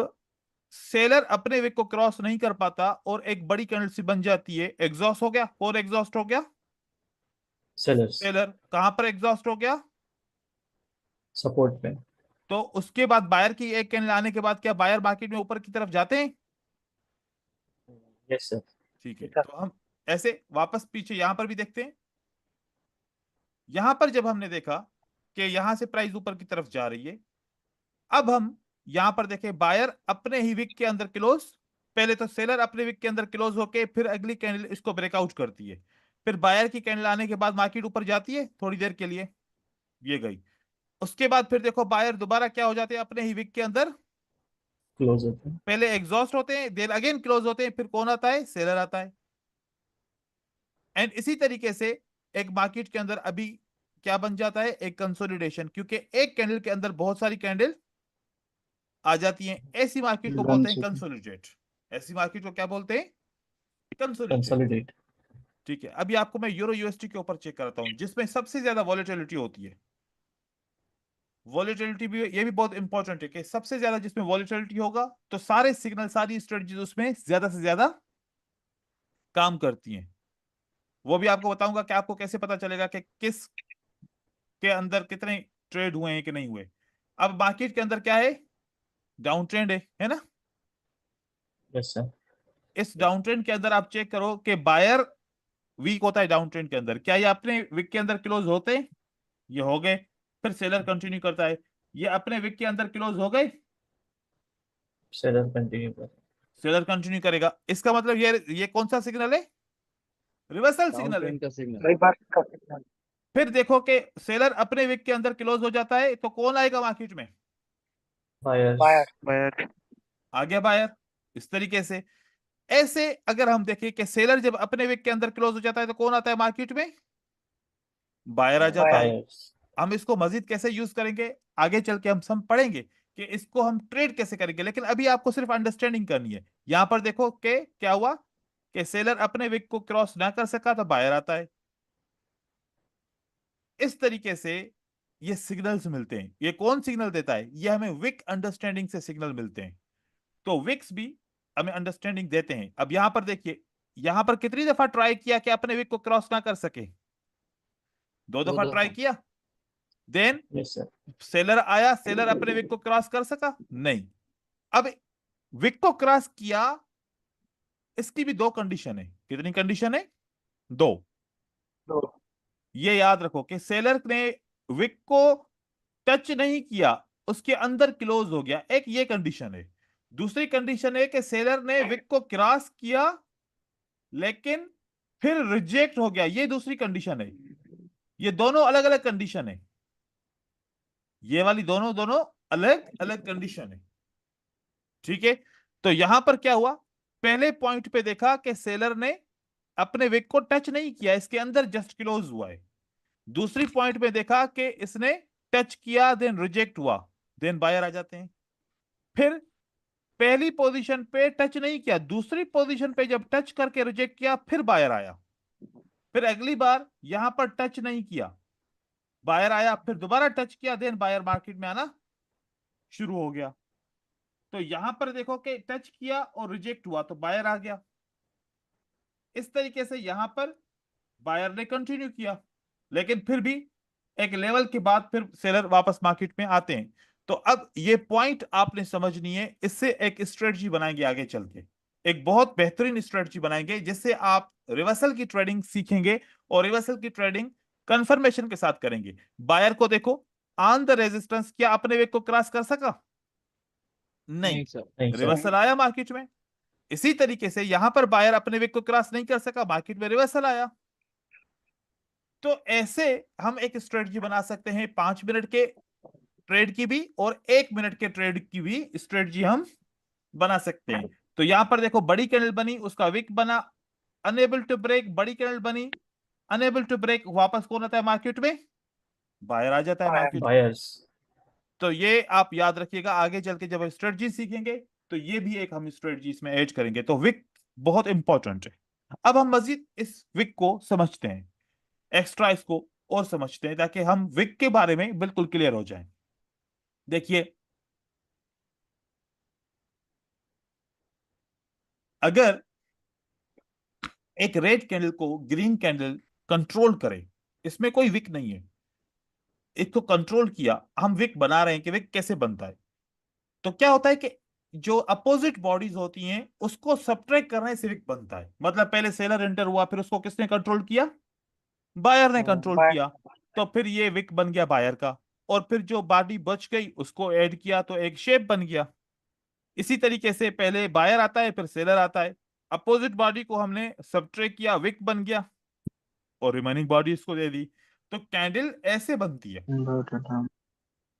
सेलर अपने विक को क्रॉस नहीं कर पाता और एक बड़ी कैंडल सी बन जाती है, एग्जॉस्ट हो गया। और एग्जॉस्ट हो गया सेलर्स। सेलर। कहां पर एग्जॉस्ट हो गया? सपोर्ट पे। तो उसके बाद बायर की एक कैंडल आने के बाद क्या बायर मार्केट में ऊपर की तरफ जाते हैं? Yes sir. ठीक है। तो हम ऐसे वापस पीछे यहां पर भी देखते हैं। यहां पर जब हमने देखा कि यहां से प्राइस ऊपर की तरफ जा रही है, अब हम यहां पर देखें बायर अपने ही विक के अंदर क्लोज। पहले तो सेलर अपने विक के अंदर क्लोज होके फिर अगली कैंडल इसको ब्रेकआउट करती है। फिर बायर की कैंडल आने के बाद मार्केट ऊपर जाती है थोड़ी देर के लिए, ये गई। उसके बाद फिर देखो बायर दोबारा क्या हो जाते हैं अपने ही विक के अंदर। क्लोज होते हैं। पहले एग्जॉस्ट होते हैं, देन अगेन क्लोज होते हैं, फिर कौन आता है? सेलर आता है। एंड इसी तरीके से एक मार्केट के अंदर अभी क्या बन जाता है? एक कंसोलिडेशन, क्योंकि एक कैंडल के अंदर बहुत सारी कैंडल आ जाती हैं। ऐसी मार्केट को बोलते हैं कंसोलिडेट। ऐसी मार्केट को क्या बोलते हैं? कंसोलिडेट। कंसोलिडेट। ठीक है। अभी आपको मैं यूरो यूएसडी के ऊपर चेक करता हूं जिसमें सबसे ज्यादा वॉलेटिलिटी होती है। वॉलेटिलिटी भी ये भी बहुत इंपॉर्टेंट है कि सबसे ज्यादा जिसमें वॉलेटिलिटी होगा तो सारे सिग्नल सारी स्ट्रेटजीज उसमें ज्यादा से ज्यादा काम करती हैं। वो भी आपको बताऊंगा कि आपको कैसे पता चलेगा कि किस के अंदर कितने ट्रेड हुए हैं कि नहीं हुए। अब मार्केट के अंदर क्या है? डाउन ट्रेंड है ना? Yes sir. इस डाउन ट्रेंड के अंदर आप चेक करो कि बायर वीक होता है डाउन ट्रेंड के अंदर। क्या ये अपने विक के अंदर क्लोज होते हैं? ये हो गए। फिर सेलर कंटिन्यू करता है। ये अपने विक के अंदर क्लोज हो गए। सेलर कंटिन्यू कर। सेलर कंटिन्यू करेगा। इसका मतलब ये कौन सा सिग्नल है? रिवर्सल डाउन सिग्नल है। ट्रेंड का सिग्नल। फिर देखो कि सेलर अपने विक के अंदर क्लोज हो जाता है तो कौन आएगा मार्केट में? बायर्स। आ गया बायर। इस तरीके से ऐसे अगर हम देखें कि सेलर जब अपने विक के अंदर क्लोज हो जाता है तो कौन आता है मार्केट में? बायर आ जाता है। बायर्स। हम इसको मजीद कैसे यूज करेंगे आगे चल के हम पढ़ेंगे कि इसको हम ट्रेड कैसे करेंगे, लेकिन अभी आपको सिर्फ अंडरस्टैंडिंग करनी है। यहां पर देखो कि क्या हुआ कि सेलर अपने विक को क्रॉस ना कर सका तो बायर आता है। इस तरीके से ये सिग्नल्स मिलते हैं। ये कौन सिग्नल देता है? ये हमें विक अंडरस्टैंडिंग से सिग्नल मिलते हैं। तो विक्स भी हमें अंडरस्टैंडिंग देते हैं। अब यहां पर देखिए, यहां पर कितनी दफा ट्राई किया कि अपने विक को क्रॉस ना कर सके? दो दो दफा ट्राई दफा। किया, देन Yes, sir. सेलर आया, सेलर अपने विक को क्रॉस कर सका नहीं। अब विक को क्रॉस किया, इसकी भी दो कंडीशन है। कितनी कंडीशन है? दो। दो। ये याद रखो कि सेलर ने विक को टच नहीं किया, उसके अंदर क्लोज हो गया, एक ये कंडीशन है। दूसरी कंडीशन है कि सेलर ने विक को क्रॉस किया लेकिन फिर रिजेक्ट हो गया, ये दूसरी कंडीशन है। ये दोनों अलग अलग कंडीशन है, ये वाली दोनों दोनों अलग अलग कंडीशन है। ठीक है, तो यहां पर क्या हुआ? पहले पॉइंट पे देखा कि सेलर ने अपने विक को टच नहीं किया, इसके अंदर जस्ट क्लोज हुआ है। दूसरी पॉइंट पे देखा कि इसने टच किया, देन रिजेक्ट हुआ, देन बायर आ जाते हैं। फिर पहली पोजीशन पे टच नहीं किया, दूसरी पोजीशन पे जब टच करके रिजेक्ट किया, फिर बायर आया। फिर अगली बार यहां पर टच नहीं किया, बायर आया, फिर दोबारा टच किया, देन बायर मार्केट में आना शुरू हो गया। तो यहां पर देखो कि टच किया और रिजेक्ट हुआ तो बायर आ गया। इस तरीके से यहां पर बायर ने कंटिन्यू किया, लेकिन फिर भी एक लेवल के बाद फिर सेलर वापस मार्केट में आते हैं। तो अब ये पॉइंट आपने समझनी है, इससे एक स्ट्रेटजी बनाएंगे आगे चल के, एक बहुत बेहतरीन स्ट्रेटजी बनाएंगे जिससे आप रिवर्सल की ट्रेडिंग सीखेंगे और रिवर्सल की ट्रेडिंग कंफर्मेशन के साथ करेंगे। बायर को देखो, ऑन द रेजिस्टेंस क्या अपने वेग को क्रॉस कर सका? नहीं। नहीं सर। नहीं, sir. रिवर्सल आया मार्केट में। इसी तरीके से यहां पर बायर अपने वेग को क्रॉस नहीं कर सका, मार्केट में रिवर्सल आया। तो ऐसे हम एक स्ट्रेटजी बना सकते हैं, 5 मिनट के ट्रेड की भी और 1 मिनट के ट्रेड की भी स्ट्रेटजी हम बना सकते हैं। तो यहां पर देखो, बड़ी कैंडल बनी, उसका विक बना, अनेबल टू ब्रेक, बड़ी कैंडल बनी, अनेबल टू ब्रेक, वापस कौन आता है मार्केट में? बायर आ जाता है मार्केट में। Buyers. तो ये आप याद रखिएगा, आगे चल के जब स्ट्रेटजी सीखेंगे तो ये भी एक हम स्ट्रेटजी इसमें ऐड करेंगे। तो विक बहुत इंपॉर्टेंट है। अब हम मजीद इस विक को समझते हैं, एक्स्ट्रा इसको और समझते हैं, ताकि हम विक के बारे में बिल्कुल क्लियर हो जाएं। देखिए, अगर एक रेड कैंडल को ग्रीन कैंडल कंट्रोल करे, इसमें कोई विक नहीं है, इसको कंट्रोल किया, हम विक बना रहे हैं कि विक कैसे बनता है। तो क्या होता है कि जो अपोजिट बॉडीज होती हैं उसको सब्ट्रैक्ट करने से विक बनता है। मतलब पहले सेलर एंटर हुआ, फिर उसको किसने कंट्रोल किया? बायर ने कंट्रोल बायर। किया, तो फिर ये विक बन गया बायर का। और फिर जो बॉडी बच गई उसको ऐड किया तो एक शेप बन गया। इसी तरीके से पहले बायर आता है, फिर सेलर आता है, अपोजिट बॉडी को हमने सब्ट्रैक्ट किया, विक बन गया, और रिमेनिंग बॉडी इसको दे दी। तो कैंडल ऐसे बनती है, Inverted, हाँ।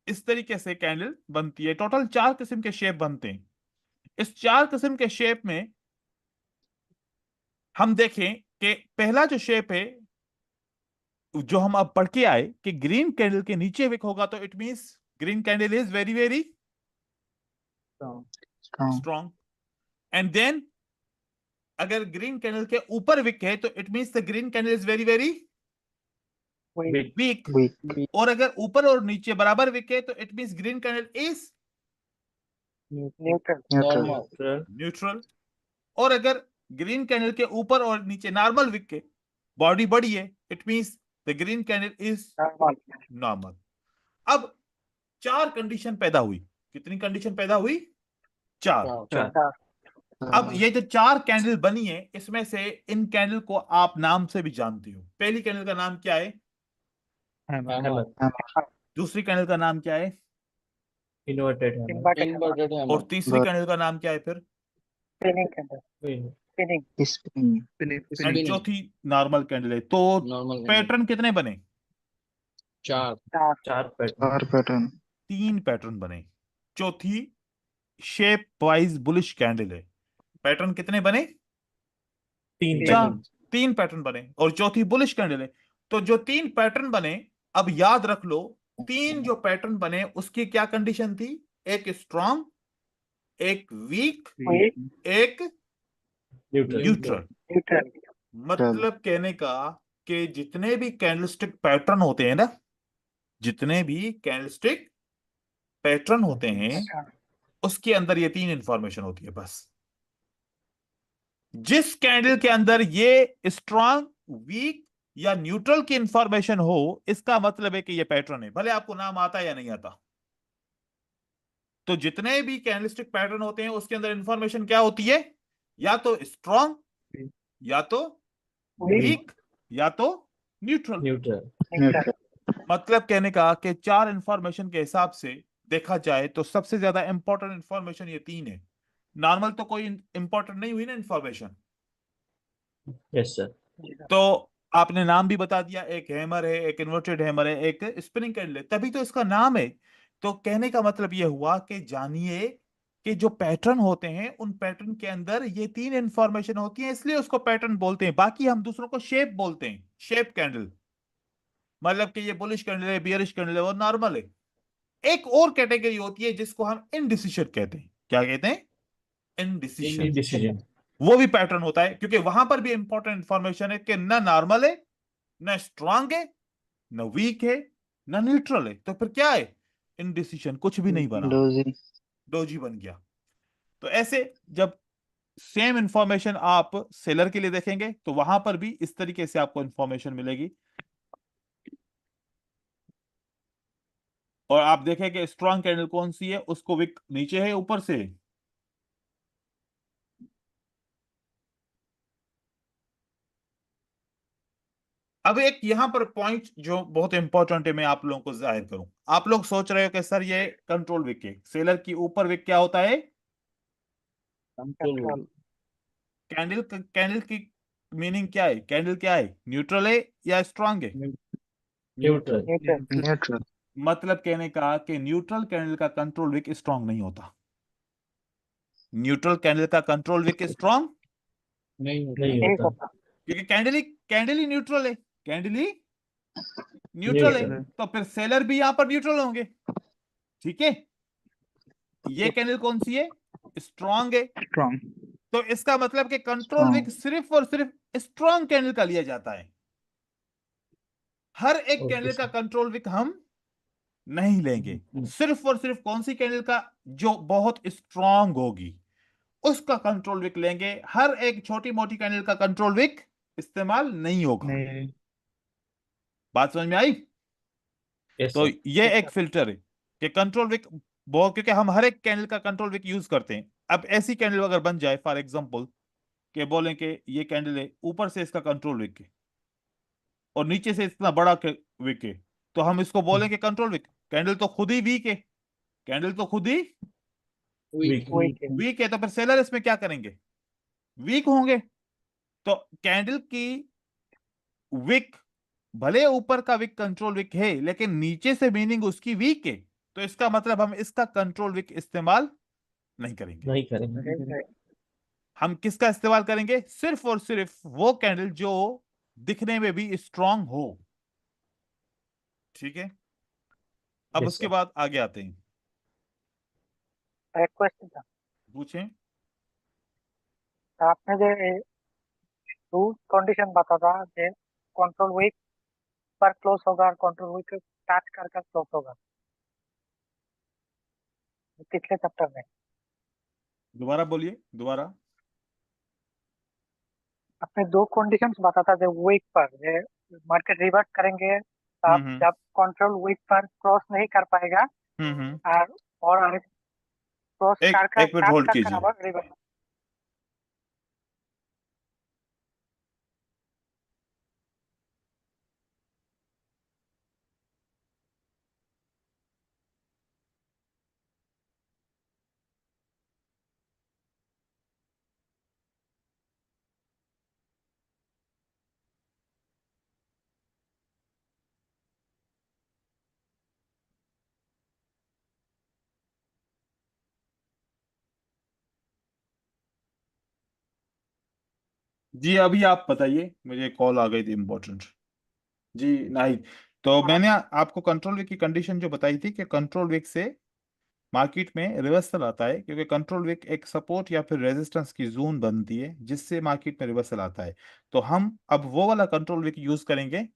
इस तरीके से कैंडल बनती है। टोटल 4 किस्म के शेप बनते हैं। इस 4 किस्म के शेप में हम देखें कि पहला जो शेप है, जो हम अब पढ़ के आए कि ग्रीन कैंडल के नीचे विक होगा, तो it means green candle is very very Strong. Strong. And then अगर ग्रीन कैंडल के ऊपर विक है तो it means the green candle is very very Weak. Weak. Weak. और अगर ऊपर और नीचे बराबर विक है तो it means green candle is Neutral. Normal. Neutral. Neutral. और अगर ग्रीन कैंडल के ऊपर और नीचे नॉर्मल विक है, बॉडी बड़ी है, it means the green candle is Normal. Normal. अब 4 कंडीशन पैदा हुई। कितनी कंडीशन पैदा हुई? 4। चार। चार। अब ये जो 4 कैंडल बनी है, इसमें से इन कैंडल को आप नाम से भी जानते हो। पहली कैंडल का नाम क्या है? Hammer. Hammer. दूसरी कैंडल का नाम क्या है? Inverted hammer. Inverted hammer. Inverted और हैमर। तीसरी कैंडल का नाम क्या है फिर? Spinning candle. Spin. Spinning. Spinning. And Spinning. चौथी नॉर्मल कैंडल है। तो नॉर्मल। पैटर्न कितने बने? चार। चार। Char pattern. Bar pattern. 3 pattern बने। चौथी शेप वाइज बुलिश कैंडल है। पैटर्न कितने बने? तीन चार। pattern. 3 पैटर्न बने और चौथी बुलिश कैंडल है। तो जो 3 पैटर्न बने, अब याद रख लो, 3 जो पैटर्न बने उसकी क्या कंडीशन थी? एक स्ट्रॉन्ग, एक वीक, Weak. एक Neutral. न्यूट्रल। Neutral. मतलब कहने का कि जितने भी कैंडलस्टिक पैटर्न होते हैं ना, जितने भी कैंडलस्टिक पैटर्न होते हैं, अच्छा। उसके अंदर ये 3 इंफॉर्मेशन होती है बस। जिस कैंडल के अंदर ये स्ट्रॉन्ग, वीक या न्यूट्रल की इंफॉर्मेशन हो, इसका मतलब है कि ये पैटर्न है, भले आपको नाम आता है या नहीं आता। तो जितने भी कैंडलस्टिक पैटर्न होते हैं उसके अंदर इंफॉर्मेशन क्या होती है, या तो स्ट्रॉन्ग, या तो वीक, या तो न्यूट्रल। न्यूट्रल। न्यूट्रल। मतलब कहने का कि चार इंफॉर्मेशन के हिसाब से देखा जाए तो सबसे ज्यादा इंपॉर्टेंट इंफॉर्मेशन ये तीन है। नॉर्मल तो कोई इंपॉर्टेंट नहीं हुई ना इंफॉर्मेशन। Yes sir. तो आपने नाम भी बता दिया, एक हैमर है, एक इन्वर्टेड हैमर है, एक स्पिनिंग कैंडल है, तभी तो इसका नाम है। तो कहने का मतलब यह हुआ कि जानिए कि जो पैटर्न होते हैं उन पैटर्न के अंदर ये तीन इंफॉर्मेशन होती है, इसलिए उसको पैटर्न बोलते हैं। बाकी हम दूसरों को शेप बोलते हैं, शेप कैंडल, मतलब कि ये बुलिश कैंडल है, बियरिश कैंडल है, वो नॉर्मल है। एक और कैटेगरी होती है जिसको हम इनडिसिशन कहते हैं। क्या कहते हैं? इनडिसिशन। डिसीजन। वो भी पैटर्न होता है, क्योंकि वहां पर भी इंपॉर्टेंट इंफॉर्मेशन है कि ना नॉर्मल है, ना स्ट्रांग है, ना वीक है, ना न्यूट्रल है। तो फिर क्या है? इनडिसिशन, कुछ भी नहीं बना, डोजी। डोजी बन गया। तो ऐसे जब सेम इंफॉर्मेशन आप सेलर के लिए देखेंगे तो वहां पर भी इस तरीके से आपको इंफॉर्मेशन मिलेगी। और आप देखें कि स्ट्रांग कैंडल कौन सी है, उसको विक नीचे है ऊपर से है? अब एक यहां पर पॉइंट जो बहुत इंपॉर्टेंट है, मैं आप लोगों को जाहिर करूं। आप लोग सोच रहे हो कि सर ये कंट्रोल विक है, सेलर की ऊपर विक क्या होता है? कंट्रोल। कैंडल, कैंडल की मीनिंग क्या है? कैंडल क्या है? न्यूट्रल है या स्ट्रांग है? न्यूट्रल। न्यूट्रल। मतलब कहने का कि न्यूट्रल कैंडल का कंट्रोल विक स्ट्रांग नहीं होता। न्यूट्रल कैंडल का कंट्रोल विक स्ट्रांग नहीं नहीं नहीं होता। होता। क्योंकि कैंडल ही न्यूट्रल है, कैंडल ही न्यूट्रल है। न्यूट्रल। तो फिर सेलर भी यहां पर न्यूट्रल होंगे। ठीक है, ये कैंडल कौन सी है? स्ट्रांग है। स्ट्रॉन्ग। तो इसका मतलब कि कंट्रोल विक सिर्फ और सिर्फ स्ट्रांग कैंडल का लिया जाता है। हर एक ओके कैंडल का सर। कंट्रोल विक हम नहीं लेंगे। सिर्फ और सिर्फ कौन सी कैंडल का? जो बहुत स्ट्रांग होगी उसका कंट्रोल विक लेंगे। हर एक छोटी मोटी कैंडल का कंट्रोल विक इस्तेमाल नहीं होगा। नहीं। बात समझ में आई? यस तो सर। ये एक फिल्टर है कि कंट्रोल विक बहुत, क्योंकि हम हर एक कैंडल का कंट्रोल विक यूज करते हैं। अब ऐसी कैंडल अगर बन जाए फॉर एग्जांपल कि बोलें कि ये कैंडल है, ऊपर से इसका कंट्रोल विक है और नीचे से इतना बड़ा विक है, तो हम इसको बोलेंगे कंट्रोल विक। कैंडल तो खुद ही वीक है, कैंडल तो खुद ही वीक। वीक है। वीक है, तो फिर सेलर इसमें क्या करेंगे? वीक होंगे। तो कैंडल की विक, भले ऊपर का विक कंट्रोल विक है लेकिन नीचे से मीनिंग उसकी वीक है, तो इसका मतलब हम इसका कंट्रोल विक इस्तेमाल नहीं करेंगे। नहीं करेंगे। हम किसका इस्तेमाल करेंगे? सिर्फ और सिर्फ वो कैंडल जो दिखने में भी स्ट्रांग हो। ठीक है, अब यस उसके सर। बाद आगे आते हैं। एक क्वेश्चन था। पूछें। आपने जो टू कंडीशन बता था कि कंट्रोल वीक पर क्लोज होगा और कंट्रोल वीक टच कर क्लोज होगा पिछले चैप्टर में। दोबारा बोलिए, दोबारा। आपने दो कंडीशंस बता था जो वीक पर मार्केट रिवर्स करेंगे तब हम्म जब कंट्रोल वीक पर क्रॉस नहीं कर पाएगा हम्म। और क्रॉस एक कर एक मिनट टच होल्ड कर कीजिए। अब रिवर्स। जी अभी आप बताइए, मुझे कॉल आ गई थी इंपॉर्टेंट। जी नहीं, तो मैंने आपको कंट्रोल वीक की कंडीशन जो बताई थी कि कंट्रोल वीक से मार्केट में रिवर्सल आता है, क्योंकि कंट्रोल वीक एक सपोर्ट या फिर रेजिस्टेंस की जोन बनती है जिससे मार्केट में रिवर्सल आता है। तो हम अब वो वाला कंट्रोल वीक यूज करेंगे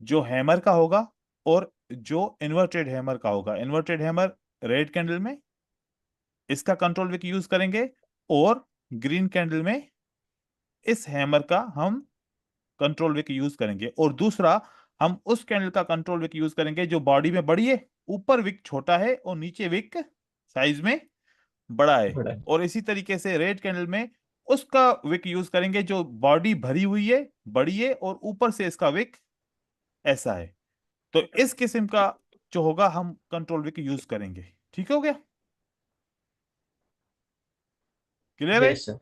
जो हैमर का होगा और जो इन्वर्टेड हैमर का होगा। इन्वर्टेड हैमर रेड कैंडल में इसका कंट्रोल विक यूज करेंगे, और ग्रीन कैंडल में इस हैमर का हम कंट्रोल विक यूज करेंगे, और दूसरा हम उस कैंडल का कंट्रोल विक यूज करेंगे जो बॉडी में बड़ी है, ऊपर विक छोटा है और नीचे विक साइज में बड़ा है। बड़ा है। और इसी तरीके से रेड कैंडल में उसका विक यूज करेंगे जो बॉडी भरी हुई है, बड़ी है, और ऊपर से इसका विक ऐसा है। तो इस किस्म का जो होगा हम कंट्रोल विक यूज करेंगे। ठीक हो गया? क्लियर है? Yes, sir.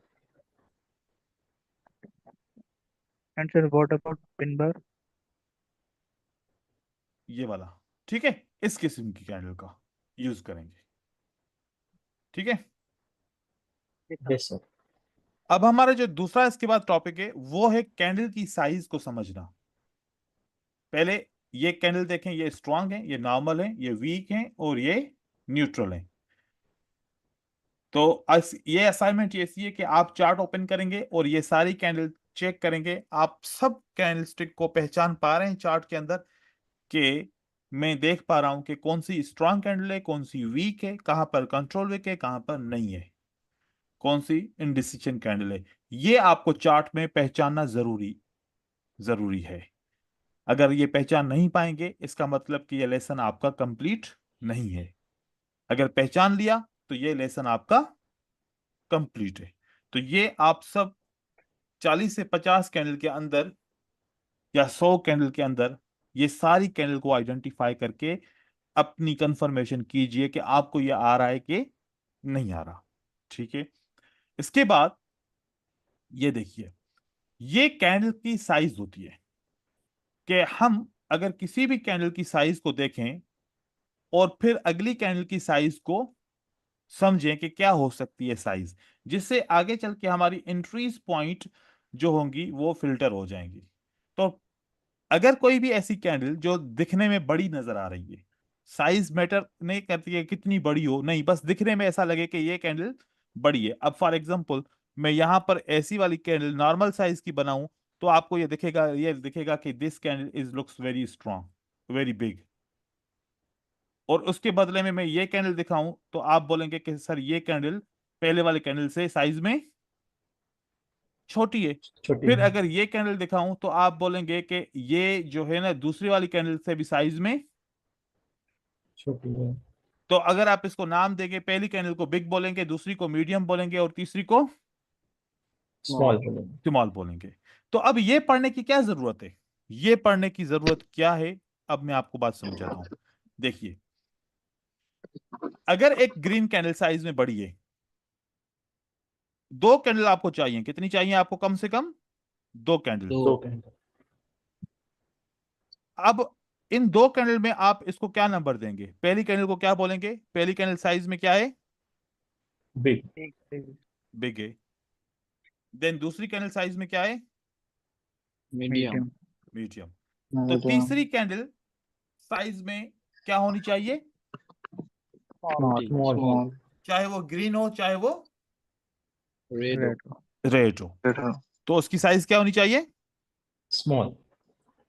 And sir, what about pin bar? ये वाला, ठीक है, इस किस्म की कैंडल का यूज करेंगे। ठीक है? Yes, sir. अब हमारा जो दूसरा इसके बाद टॉपिक है वो है कैंडल की साइज को समझना। पहले ये कैंडल देखें, ये स्ट्रांग है, ये नॉर्मल है, ये वीक है और ये न्यूट्रल है। तो ये असाइनमेंट ये है कि आप चार्ट ओपन करेंगे और ये सारी कैंडल चेक करेंगे। आप सब कैंडल स्टिक को पहचान पा रहे हैं चार्ट के अंदर कि मैं देख पा रहा हूं कि कौन सी स्ट्रांग कैंडल है, कौन सी वीक है, कहां पर कंट्रोल विक है, कहां पर नहीं है, कौन सी इंडिसीजन कैंडल है। ये आपको चार्ट में पहचानना जरूरी है। अगर ये पहचान नहीं पाएंगे इसका मतलब कि ये लेसन आपका कंप्लीट नहीं है। अगर पहचान लिया तो ये लेसन आपका कंप्लीट है। तो ये आप सब 40 से 50 कैंडल के अंदर या 100 कैंडल के अंदर ये सारी कैंडल को आइडेंटिफाई करके अपनी कंफर्मेशन कीजिए कि आपको ये आ रहा है कि नहीं आ रहा। ठीक है? इसके बाद ये देखिए, ये कैंडल की साइज होती है कि हम अगर किसी भी कैंडल की साइज को देखें और फिर अगली कैंडल की साइज को समझें कि क्या हो सकती है साइज, जिससे आगे चल के हमारी एंट्रीज पॉइंट जो होंगी वो फिल्टर हो जाएंगी। तो अगर कोई भी ऐसी कैंडल जो दिखने में बड़ी नजर आ रही है, साइज मैटर नहीं करती है कितनी बड़ी हो, नहीं, बस दिखने में ऐसा लगे कि ये कैंडल बड़ी है। अब फॉर एग्जांपल मैं यहां पर ऐसी वाली कैंडल नॉर्मल साइज की बनाऊं तो आपको ये दिखेगा कि this candle is looks very strong, very big. और उसके बदले में मैं ये कैंडल दिखाऊं तो आप बोलेंगे कि सर ये कैंडल पहले वाले कैंडल से साइज में छोटी है। छोटी फिर है। अगर ये कैंडल दिखाऊं तो आप बोलेंगे कि ये जो है ना दूसरी वाली कैंडल से भी साइज में। छोटी है। तो अगर आप इसको नाम देंगे, पहली कैंडल को बिग बोलेंगे, दूसरी को मीडियम बोलेंगे और तीसरी को Small बोलेंगे। स्मॉल बोलेंगे। तो अब ये पढ़ने की क्या जरूरत है? ये पढ़ने की जरूरत क्या है? अब मैं आपको बात समझाता हूं। देखिए, अगर एक ग्रीन कैंडल साइज में बड़ी है, दो कैंडल आपको चाहिए, कितनी चाहिए आपको? कम से कम दो कैंडल। दो कैंडल। अब इन दो कैंडल में आप इसको क्या नंबर देंगे? पहली कैंडल को क्या बोलेंगे? पहली कैंडल साइज में क्या है? बिग। बिग है। देन दूसरी कैंडल साइज में क्या है? मीडियम। मीडियम। तो तीसरी कैंडल साइज में क्या होनी चाहिए? स्मॉल। चाहे वो ग्रीन हो चाहे वो रेड। रेड हो, तो उसकी साइज क्या होनी चाहिए? स्मॉल।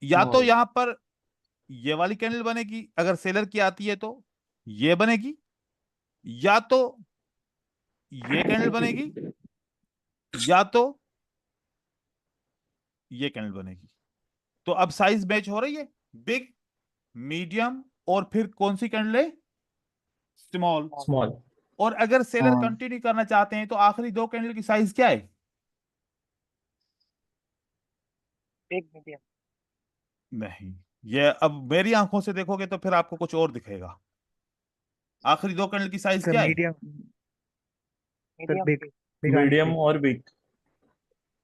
या तो Small. यहां पर ये वाली कैंडल बनेगी, अगर सेलर की आती है तो ये बनेगी, या तो ये कैंडल बनेगी, या तो ये कैंडल बनेगी। तो अब साइज मैच हो रही है, बिग, मीडियम और फिर कौन सी कैंडल है? स्मॉल। स्मॉल। और अगर सेलर कंटिन्यू करना चाहते हैं तो आखिरी दो कैंडल की साइज क्या है? Big medium. नहीं, ये अब मेरी आंखों से देखोगे तो फिर आपको कुछ और दिखेगा। आखिरी दो कैंडल की साइज क्या है? मीडियम मीडियम मीडियम और बिग।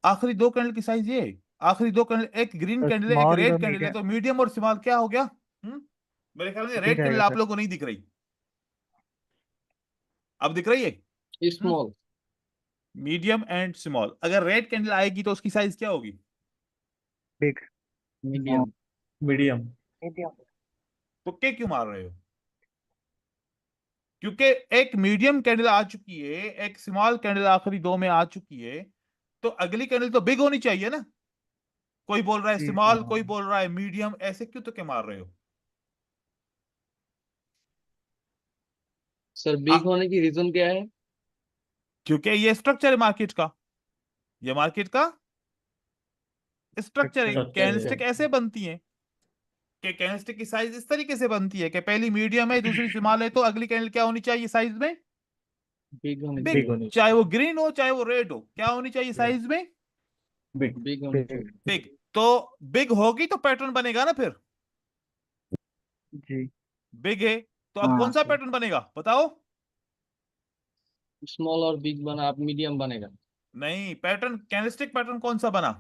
आखिरी दो कैंडल की साइज ये है। आखिरी दो कैंडल, एक ग्रीन कैंडल है एक small रेड और कैंडल है, medium। तो मीडियम और स्मॉल क्या हो गया? मेरे ख्याल में रेड कैंडल आएगा आप सर। लोगों को नहीं दिख रही, अब दिख रही है? स्मॉल। Medium and small. अगर रेड कैंडल आएगी तो उसकी साइज क्या होगी? बिग। मीडियम। मीडियम। मीडियम। तुक्के क्यों मार रहे हो? क्योंकि एक मीडियम कैंडल आ चुकी है, एक स्मॉल कैंडल आखिरी दो में आ चुकी है, तो अगली कैंडल तो बिग होनी चाहिए ना। कोई बोल रहा है जी, स्मॉल, कोई बोल रहा है मीडियम, ऐसे क्यों तुक्के मार रहे हो? सर बिग होने की रीजन क्या है? क्योंकि ये स्ट्रक्चर है मार्केट का, ये मार्केट का स्ट्रक्चर है। Structure कैंडलस्टिक है। ऐसे बनती है कि कैंडलस्टिक की साइज इस तरीके से बनती है कि पहली मीडियम है, दूसरी स्मॉल है, तो अगली कैंडल क्या होनी चाहिए साइज में? बिग होनी बिग। Big होनी चाहे वो ग्रीन हो चाहे वो रेड हो, क्या होनी चाहिए चाहिए। साइज में? Big. बिग होनी Big. चाहिए। बिग। तो बिग होगी तो पैटर्न बनेगा ना फिर। जी बिग है तो अब हाँ कौन सा सर पैटर्न बनेगा बताओ? स्मॉल और बिग बना, आप मीडियम बनेगा। नहीं, पैटर्न कैंडलस्टिक पैटर्न कौन सा बना?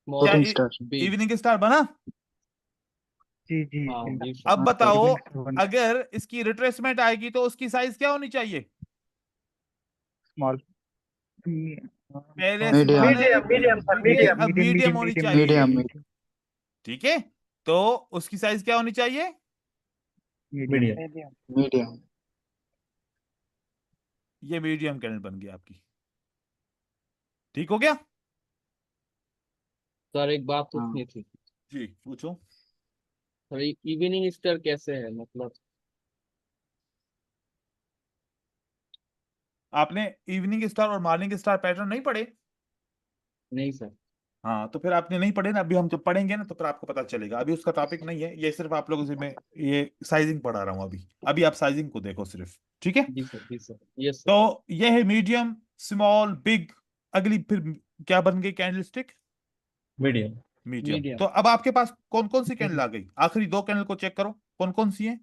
क्या small star big. Evening star बना? जी जी हाँ जी बिग। अब हाँ बताओ, इवनिंग अगर इसकी रिट्रेसमेंट आएगी तो उसकी साइज क्या होनी चाहिए? स्मॉल पहले मीडियम स्मॉल है, मीडियम फिर मीडियम सर, बिग है, मीडियम। अब मीडियम होनी चाहिए। मीडियम ठीक है, तो उसकी साइज क्या होनी चाहिए? Medium Medium. मीडियम। मीडियम ये मीडियम कैंडल बन गई आपकी। ठीक हो गया? सर एक बात हाँ पूछनी थी। जी पूछो। सर इवनिंग स्टार कैसे है, मतलब? आपने इवनिंग स्टार और मॉर्निंग स्टार पैटर्न नहीं पढ़े? नहीं सर। हाँ, तो फिर आपने नहीं पढ़े ना, अभी हम जब पढ़ेंगे ना तो फिर आपको पता चलेगा। अभी उसका टॉपिक नहीं है ये, सिर्फ आप लोगों से मैं ये साइजिंग पढ़ा रहा हूँ अभी। अभी आप साइजिंग को देखो सिर्फ, ठीक है? जी सर, जी सर, यस सर। तो ये है मीडियम, स्मॉल, बिग। अगली फिर क्या बन गई कैंडलस्टिक? Medium. मीडियम। मीडियम। तो अब आपके पास कौन कौन सी कैंडल आ गई? आखिरी दो कैंडल को चेक करो, कौन कौन सी है?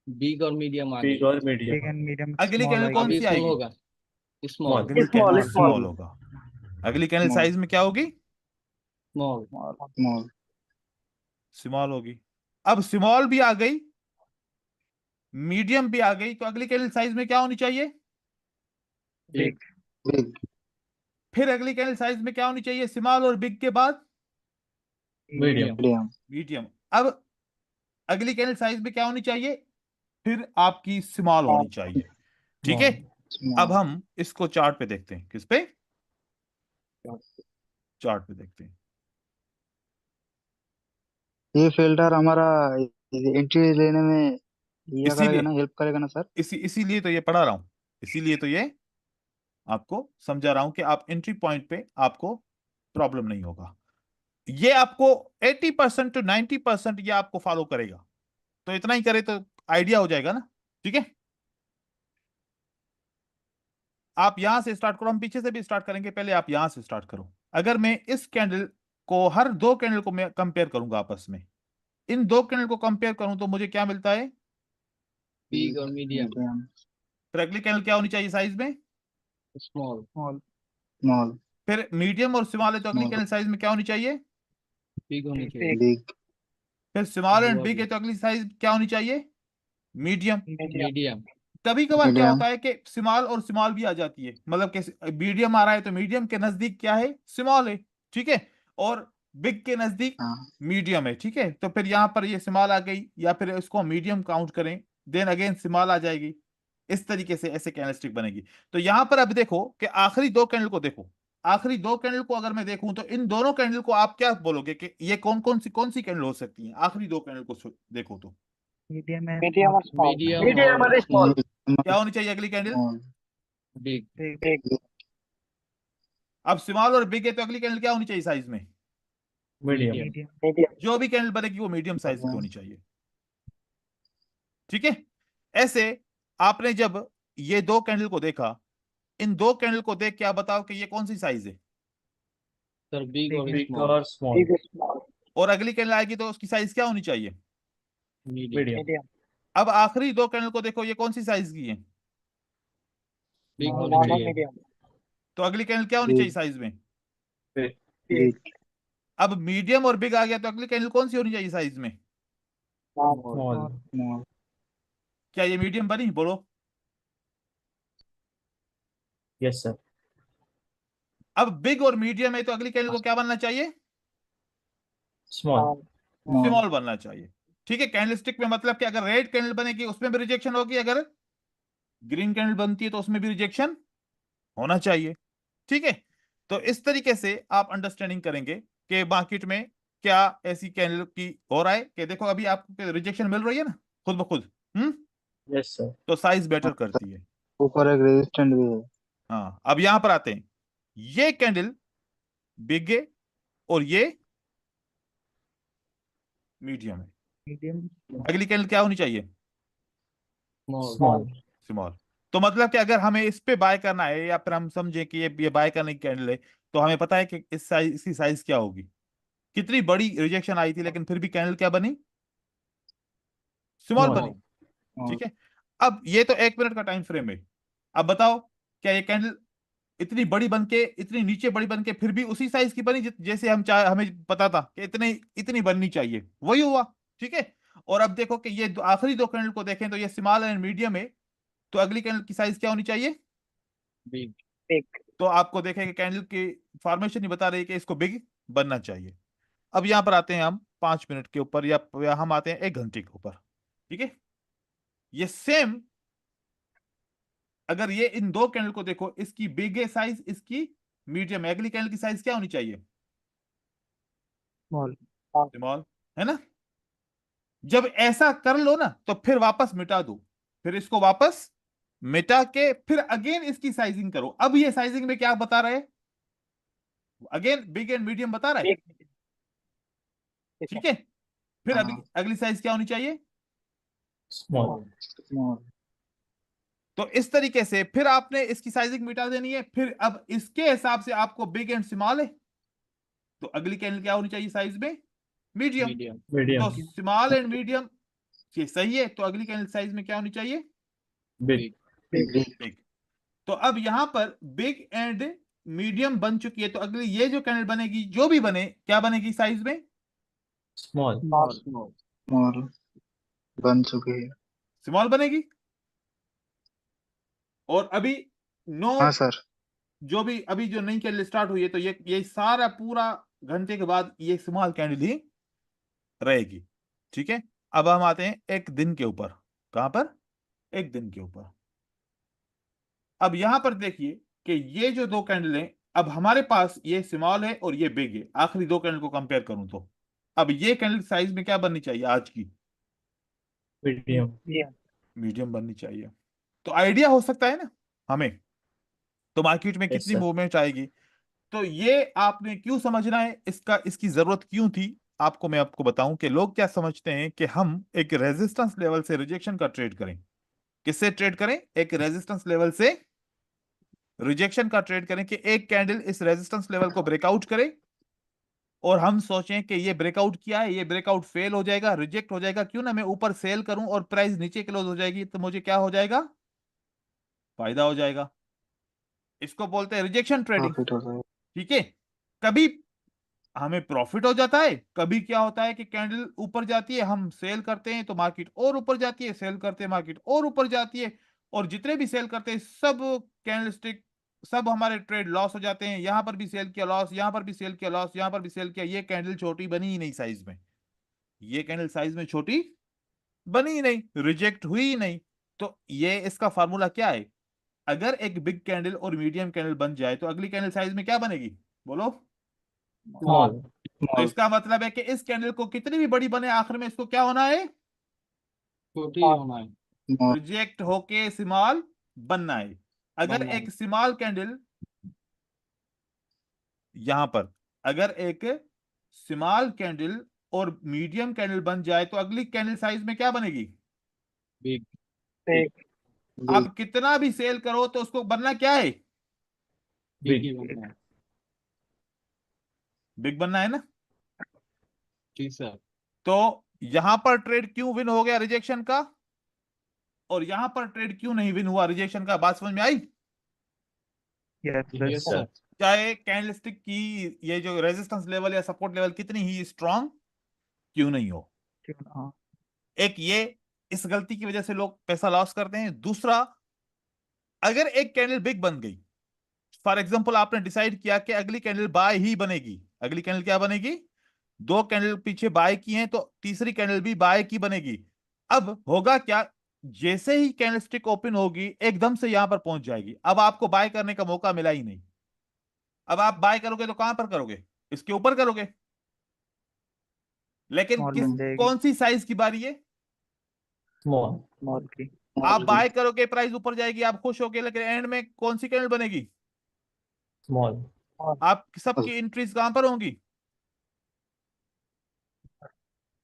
बिग और मीडियम आ Big गई। और बिग medium. एंड मीडियम अगली स्मॉल कैंडल आई कौन अभी सी स्मॉल आएगी? होगा। स्मॉल अगली स्मॉल कैंडल स्मॉल। स्मॉल होगा। अगली कैंडल स्मॉल साइज में क्या होगी? स्मॉल। स्मॉल स्मॉल होगी। अब स्मॉल भी आ गई, मीडियम भी आ गई, तो अगली कैंडल साइज में क्या होनी चाहिए? Big Big. फिर अगली कैंडल साइज में क्या होनी चाहिए स्मॉल और बिग के बाद? Medium. Medium medium. अब अगली कैंडल साइज में क्या होनी चाहिए? फिर आपकी स्मॉल होनी चाहिए। ठीक है, Small. अब हम इसको चार्ट पे देखते हैं। किस पे? चार्ट पे देखते हैं। ये फिल्टर हमारा एंट्री लेने में ये करेगा इसीलिए ना, हेल्प करेगा ना सर? इसीलिए तो ये पढ़ा रहा हूं, इसीलिए तो ये आपको समझा रहा हूं कि आप एंट्री पॉइंट पे आपको प्रॉब्लम नहीं होगा। ये आपको 80% टू 90% ये आपको फॉलो करेगा। तो इतना ही करे तो आइडिया हो जाएगा ना। ठीक है, आप यहां से स्टार्ट करो, हम पीछे से भी स्टार्ट करेंगे, पहले आप यहां से स्टार्ट करो। अगर मैं इस कैंडल को, हर दो कैंडल को मैं कंपेयर करूंगा आपस में, इन दो कैंडल को कंपेयर करूं तो मुझे क्या मिलता है? बिग और मीडियम। मीडियम फिर अगली कैंडल क्या होनी चाहिए साइज में? स्मॉल। स्मॉल स्मॉल फिर मीडियम और स्मॉल है तो अगली स्मॉल कैंडल साइज में क्या होनी चाहिए? बिग होनी बिग चाहिए। बिग फिर स्मॉल एंड हुआ बिग है भी। तो अगली साइज क्या होनी चाहिए? मीडियम। मीडियम। मीडियम। कभी कभार क्या मीडियम होता है कि स्मॉल और स्मॉल भी आ जाती है, मतलब कि मीडियम आ रहा है तो मीडियम के नजदीक क्या है? स्मॉल है। ठीक है, और बिग के नजदीक हाँ मीडियम है। ठीक है, तो फिर यहां पर ये स्मॉल आ गई, या फिर इसको मीडियम काउंट करें, देन अगेन स्मॉल आ जाएगी। इस तरीके से ऐसे कैंडलस्टिक बनेगी। तो यहां पर अब देखो कि आखिरी दो कैंडल को देखो, आखिरी दो कैंडल को अगर मैं देखूं तो इन दोनों कैंडल को आप क्या बोलोगे कि ये कौन सी कैंडल हो सकती है? आखिरी दो कैंडल को देखो तो मीडियम है मीडियम और स्मॉल। मीडियम मीडियम और और स्मॉल। क्या होनी चाहिए अगली कैंडल? Small big. बिग। अब स्मॉल और बिग है तो अगली कैंडल क्या होनी चाहिए साइज में? Medium. Medium medium. जो भी कैंडल बनेगी वो मीडियम साइज की होनी चाहिए। ठीक है, ऐसे आपने जब ये दो कैंडल को देखा, इन दो कैंडल को देख के आप बताओ कि ये कौन सी साइज है? सर बिग और Big स्मॉल। और small. Big small. और अगली कैंडल आएगी तो उसकी साइज क्या होनी चाहिए? मीडियम। Medium. मीडियम। अब आखिरी दो कैंडल को देखो, ये कौन सी साइज की है? बिग होनी स्मॉल और चाहिए। मीडियम। तो अगली कैंडल क्या होनी चाहिए साइज में? Big. बिग। अब मीडियम और बिग आ गया तो अगली कैंडल कौन सी होनी चाहिए साइज में? स्मॉल। Small. स्मॉल क्या ये मीडियम बनी? बोलो। Yes, sir. अब बिग और मीडियम है तो अगली कैंडल को क्या बनना चाहिए? Small. स्मॉल स्मॉल बनना चाहिए। ठीक है, कैंडलस्टिक में मतलब कि अगर रेड कैंडल बनेगी उसमें भी रिजेक्शन होगी, अगर ग्रीन कैंडल बनती है तो उसमें भी रिजेक्शन होना चाहिए। ठीक है, तो इस तरीके से आप अंडरस्टैंडिंग करेंगे कि मार्केट में क्या ऐसी कैंडल की हो रहा है कि देखो अभी आपको रिजेक्शन मिल रही है ना खुद ब खुद। Yes, sir. तो साइज बेटर करती है। ऊपर एक रेजिस्टेंट भी है। हाँ, अब यहां पर आते हैं। ये कैंडल बिग है और ये मीडियम है। मीडियम, अगली कैंडल क्या होनी चाहिए? स्मॉल। स्मॉल। स्मॉल। तो मतलब कि अगर हमें इस पे बाय करना है या फिर हम समझे कि ये बाय करने की कैंडल है, तो हमें पता है कि इस साइज, इसकी साइज क्या होगी। कितनी बड़ी रिजेक्शन आई थी लेकिन फिर भी कैंडल क्या बनी? Small small. बनी। ठीक है। अब ये तो 1 मिनट का टाइम फ्रेम है। अब बताओ, क्या ये कैंडल इतनी बड़ी बन के, इतनी नीचे बड़ी बन के फिर भी उसी साइज की बनी जैसे हम चाह, हमें पता था कि इतने इतनी बननी चाहिए, वही हुआ। ठीक है। और अब देखो कि ये आखिरी दो कैंडल को देखें तो ये स्मॉल एंड मीडियम है, तो अगली कैंडल की साइज क्या होनी चाहिए? बिग। बिग, तो आपको देखें कि कैंडल की फॉर्मेशन ही बता रही है कि इसको बिग बनना चाहिए। अब यहां पर आते हैं हम 5 मिनट के ऊपर, या हम आते हैं 1 घंटे के ऊपर। ठीक है। ये सेम, अगर ये इन दो कैंडल को देखो, इसकी बिग है साइज, इसकी मीडियम है, अगली कैंडल की साइज क्या होनी चाहिए? स्मॉल। स्मॉल, है ना? जब ऐसा कर लो ना तो फिर वापस मिटा दो, फिर इसको वापस मिटा के फिर अगेन इसकी साइजिंग करो। अब ये साइजिंग में क्या बता रहे हैं? अगेन बिग एंड मीडियम बता रहा है। बिग, ठीक है। फिर हाँ। अगली अगली साइज क्या होनी चाहिए? स्मॉल। स्मॉल। तो इस तरीके से फिर आपने इसकी साइजिंग मिटा देनी है, फिर अब इसके हिसाब से आपको बिग एंड स्मॉल है, तो अगली कैंडल क्या होनी चाहिए साइज में? मीडियम। मीडियम। मीडियम। तो स्मॉल एंड मीडियम ये सही है, तो अगली कैंडल साइज में क्या होनी चाहिए? बिग। बिग। बिग। तो अब यहां पर बिग एंड मीडियम बन चुकी है, तो अगली ये जो कैंडल बनेगी, जो भी बने, क्या बनेगी साइज में? स्मॉल। स्मॉल। स्मॉल बन चुकी है। स्मॉल बनेगी। और अभी नो, हाँ सर। जो भी अभी जो नई कैंडल स्टार्ट हुई है, तो ये सारा पूरा घंटे के बाद ये स्मॉल कैंडल ही रहेगी। ठीक है। अब हम आते हैं एक दिन के ऊपर। कहां पर? एक दिन के ऊपर। अब यहां पर देखिए कि ये जो दो कैंडल हैं, अब हमारे पास ये स्मॉल है और ये बिग है, आखिरी दो कैंडल को कंपेयर करूं तो अब ये कैंडल साइज में क्या बननी चाहिए आज की? मीडियम। मीडियम, मीडियम बननी चाहिए। तो आइडिया हो सकता है ना हमें, तो मार्केट में यस कितनी सर। मूवमेंट आएगी। तो ये आपने क्यों समझना है, इसकी जरूरत क्यों थी आपको, मैं आपको बताऊं कि लोग क्या समझते हैं कि हम एक रेजिस्टेंस लेवल से रिजेक्शन का ट्रेड करें। किससे ट्रेड करें? एक रेजिस्टेंस लेवल से रिजेक्शन का ट्रेड करें, कि एक कैंडल इस रेजिस्टेंस लेवल को ब्रेकआउट करे और हम सोचें कि ये ब्रेकआउट किया है, ये ब्रेकआउट फेल हो जाएगा, रिजेक्ट हो जाएगा, क्यों ना मैं ऊपर सेल करूं और प्राइस नीचे क्लोज हो जाएगी, तो मुझे क्या हो जाएगा? फायदा हो जाएगा। इसको बोलते हैं रिजेक्शन ट्रेडिंग। प्रॉफिट हो जाएगा। ठीक है। कभी हमें प्रॉफिट हो जाता है, कभी क्या होता है कि कैंडल ऊपर जाती है, हम सेल करते हैं तो मार्केट और ऊपर जाती है, सेल करते हैं मार्केट और ऊपर जाती है, और जितने भी सेल करते हैं सब कैंडल स्टिक, सब हमारे ट्रेड लॉस हो जाते हैं। यहां पर भी सेल किया लॉस, यहां पर भी सेल किया लॉस, यहां पर भी सेल किया, ये कैंडल छोटी बनी ही नहीं साइज में, ये कैंडल साइज में छोटी बनी ही नहीं, रिजेक्ट हुई ही नहीं। तो ये इसका फार्मूला क्या है? अगर एक बिग कैंडल और मीडियम कैंडल बन जाए तो अगली कैंडल साइज में क्या बनेगी? बोलो। स्मॉल। तो स्मॉल। इसका मतलब है कि इस कैंडल को कितनी भी बड़ी बने, आखिर में इसको क्या होना है? छोटी ही होना है। स्मॉल। रिजेक्ट होके स्मॉल बनना है। अगर बनना है। एक स्मॉल कैंडल यहां पर, अगर एक स्मॉल कैंडल और मीडियम कैंडल बन जाए तो अगली कैंडल साइज में क्या बनेगी? बिग। बिग, अब कितना भी सेल करो तो उसको बनना क्या है? Big big. ही बनना है। बिग बनना है ना। जी सर। तो यहां पर ट्रेड क्यों विन हो गया रिजेक्शन का, और यहां पर ट्रेड क्यों नहीं विन हुआ रिजेक्शन का? बात समझ में आई? Yes yes sir, sir. चाहे कैंडलस्टिक की ये जो रेजिस्टेंस लेवल या सपोर्ट लेवल कितनी ही स्ट्रांग क्यों नहीं हो। हाँ, एक ये, इस गलती की वजह से लोग पैसा लॉस करते हैं। दूसरा, अगर एक कैंडल बिग बन गई, फॉर एग्जांपल आपने डिसाइड किया कि अगली कैंडल बाय ही बनेगी, अगली कैंडल क्या बनेगी? दो कैंडल पीछे बाय की हैं, तो तीसरी कैंडल भी बाय की बनेगी। अब होगा क्या? जैसे ही कैंडलस्टिक ओपन होगी एकदम से यहां पर पहुंच जाएगी, अब आपको बाय करने का मौका मिला ही नहीं। अब आप बाय करोगे तो कहां पर करोगे? इसके ऊपर करोगे। लेकिन स्मॉल किस, बन जाएगी, कौन सी साइज की बारी है? स्मॉल। स्मॉल की, आप बाय करोगे, प्राइस ऊपर जाएगी, आप खुश होगे, लेकिन एंड में कौन सी कैंडल बनेगी? स्मॉल आप सबकी एंट्रीज कहां पर होंगी?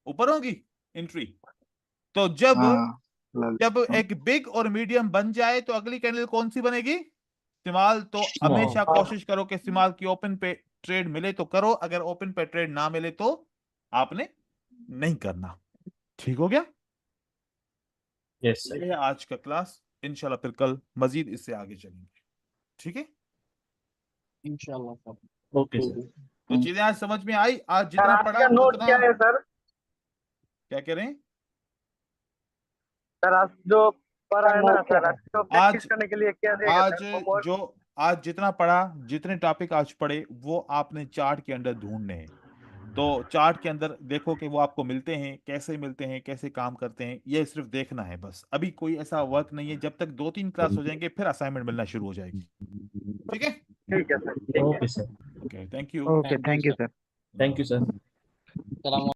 ऊपर होंगी एंट्री। तो जब हाँ लग जब एक बिग और मीडियम बन जाए तो अगली कैंडल कौन सी बनेगी? स्मॉल। तो हमेशा कोशिश करो कि स्मॉल की ओपन पे ट्रेड मिले तो करो, अगर ओपन पे ट्रेड ना मिले तो आपने नहीं करना। ठीक हो गया? Yes sir. ये है आज का क्लास। इंशाल्लाह फिर कल मजीद इससे आगे चलेंगे। ठीक है? इंशाल्लाह सर। Okay sir. तो चीजें आज समझ में आई? आज सर जितना आज पढ़ा का नोट उतना। क्या है सर? क्या कह रहे हैं? सर आज जो पढ़ा है ना नोट क्या सर, है? आज तो प्रैक्टिस आज करने के लिए क्या देगा आज सर होमवर्क? जो आज जितना पढ़ा, जितने टॉपिक आज पढ़े वो आपने चार्ट के अंदर ढूंढने हैं। तो चार्ट के अंदर देखो कि वो आपको मिलते हैं, कैसे मिलते हैं, कैसे काम करते हैं, ये सिर्फ देखना है बस। अभी कोई ऐसा वर्क नहीं है। जब तक 2-3 क्लास हो जाएंगे फिर असाइनमेंट मिलना शुरू हो जाएगी। ठीक है? ठीक है सर, ठीक है। Okay sir. Okay, thank you. Okay, thank you sir. Thank you sir. सलाम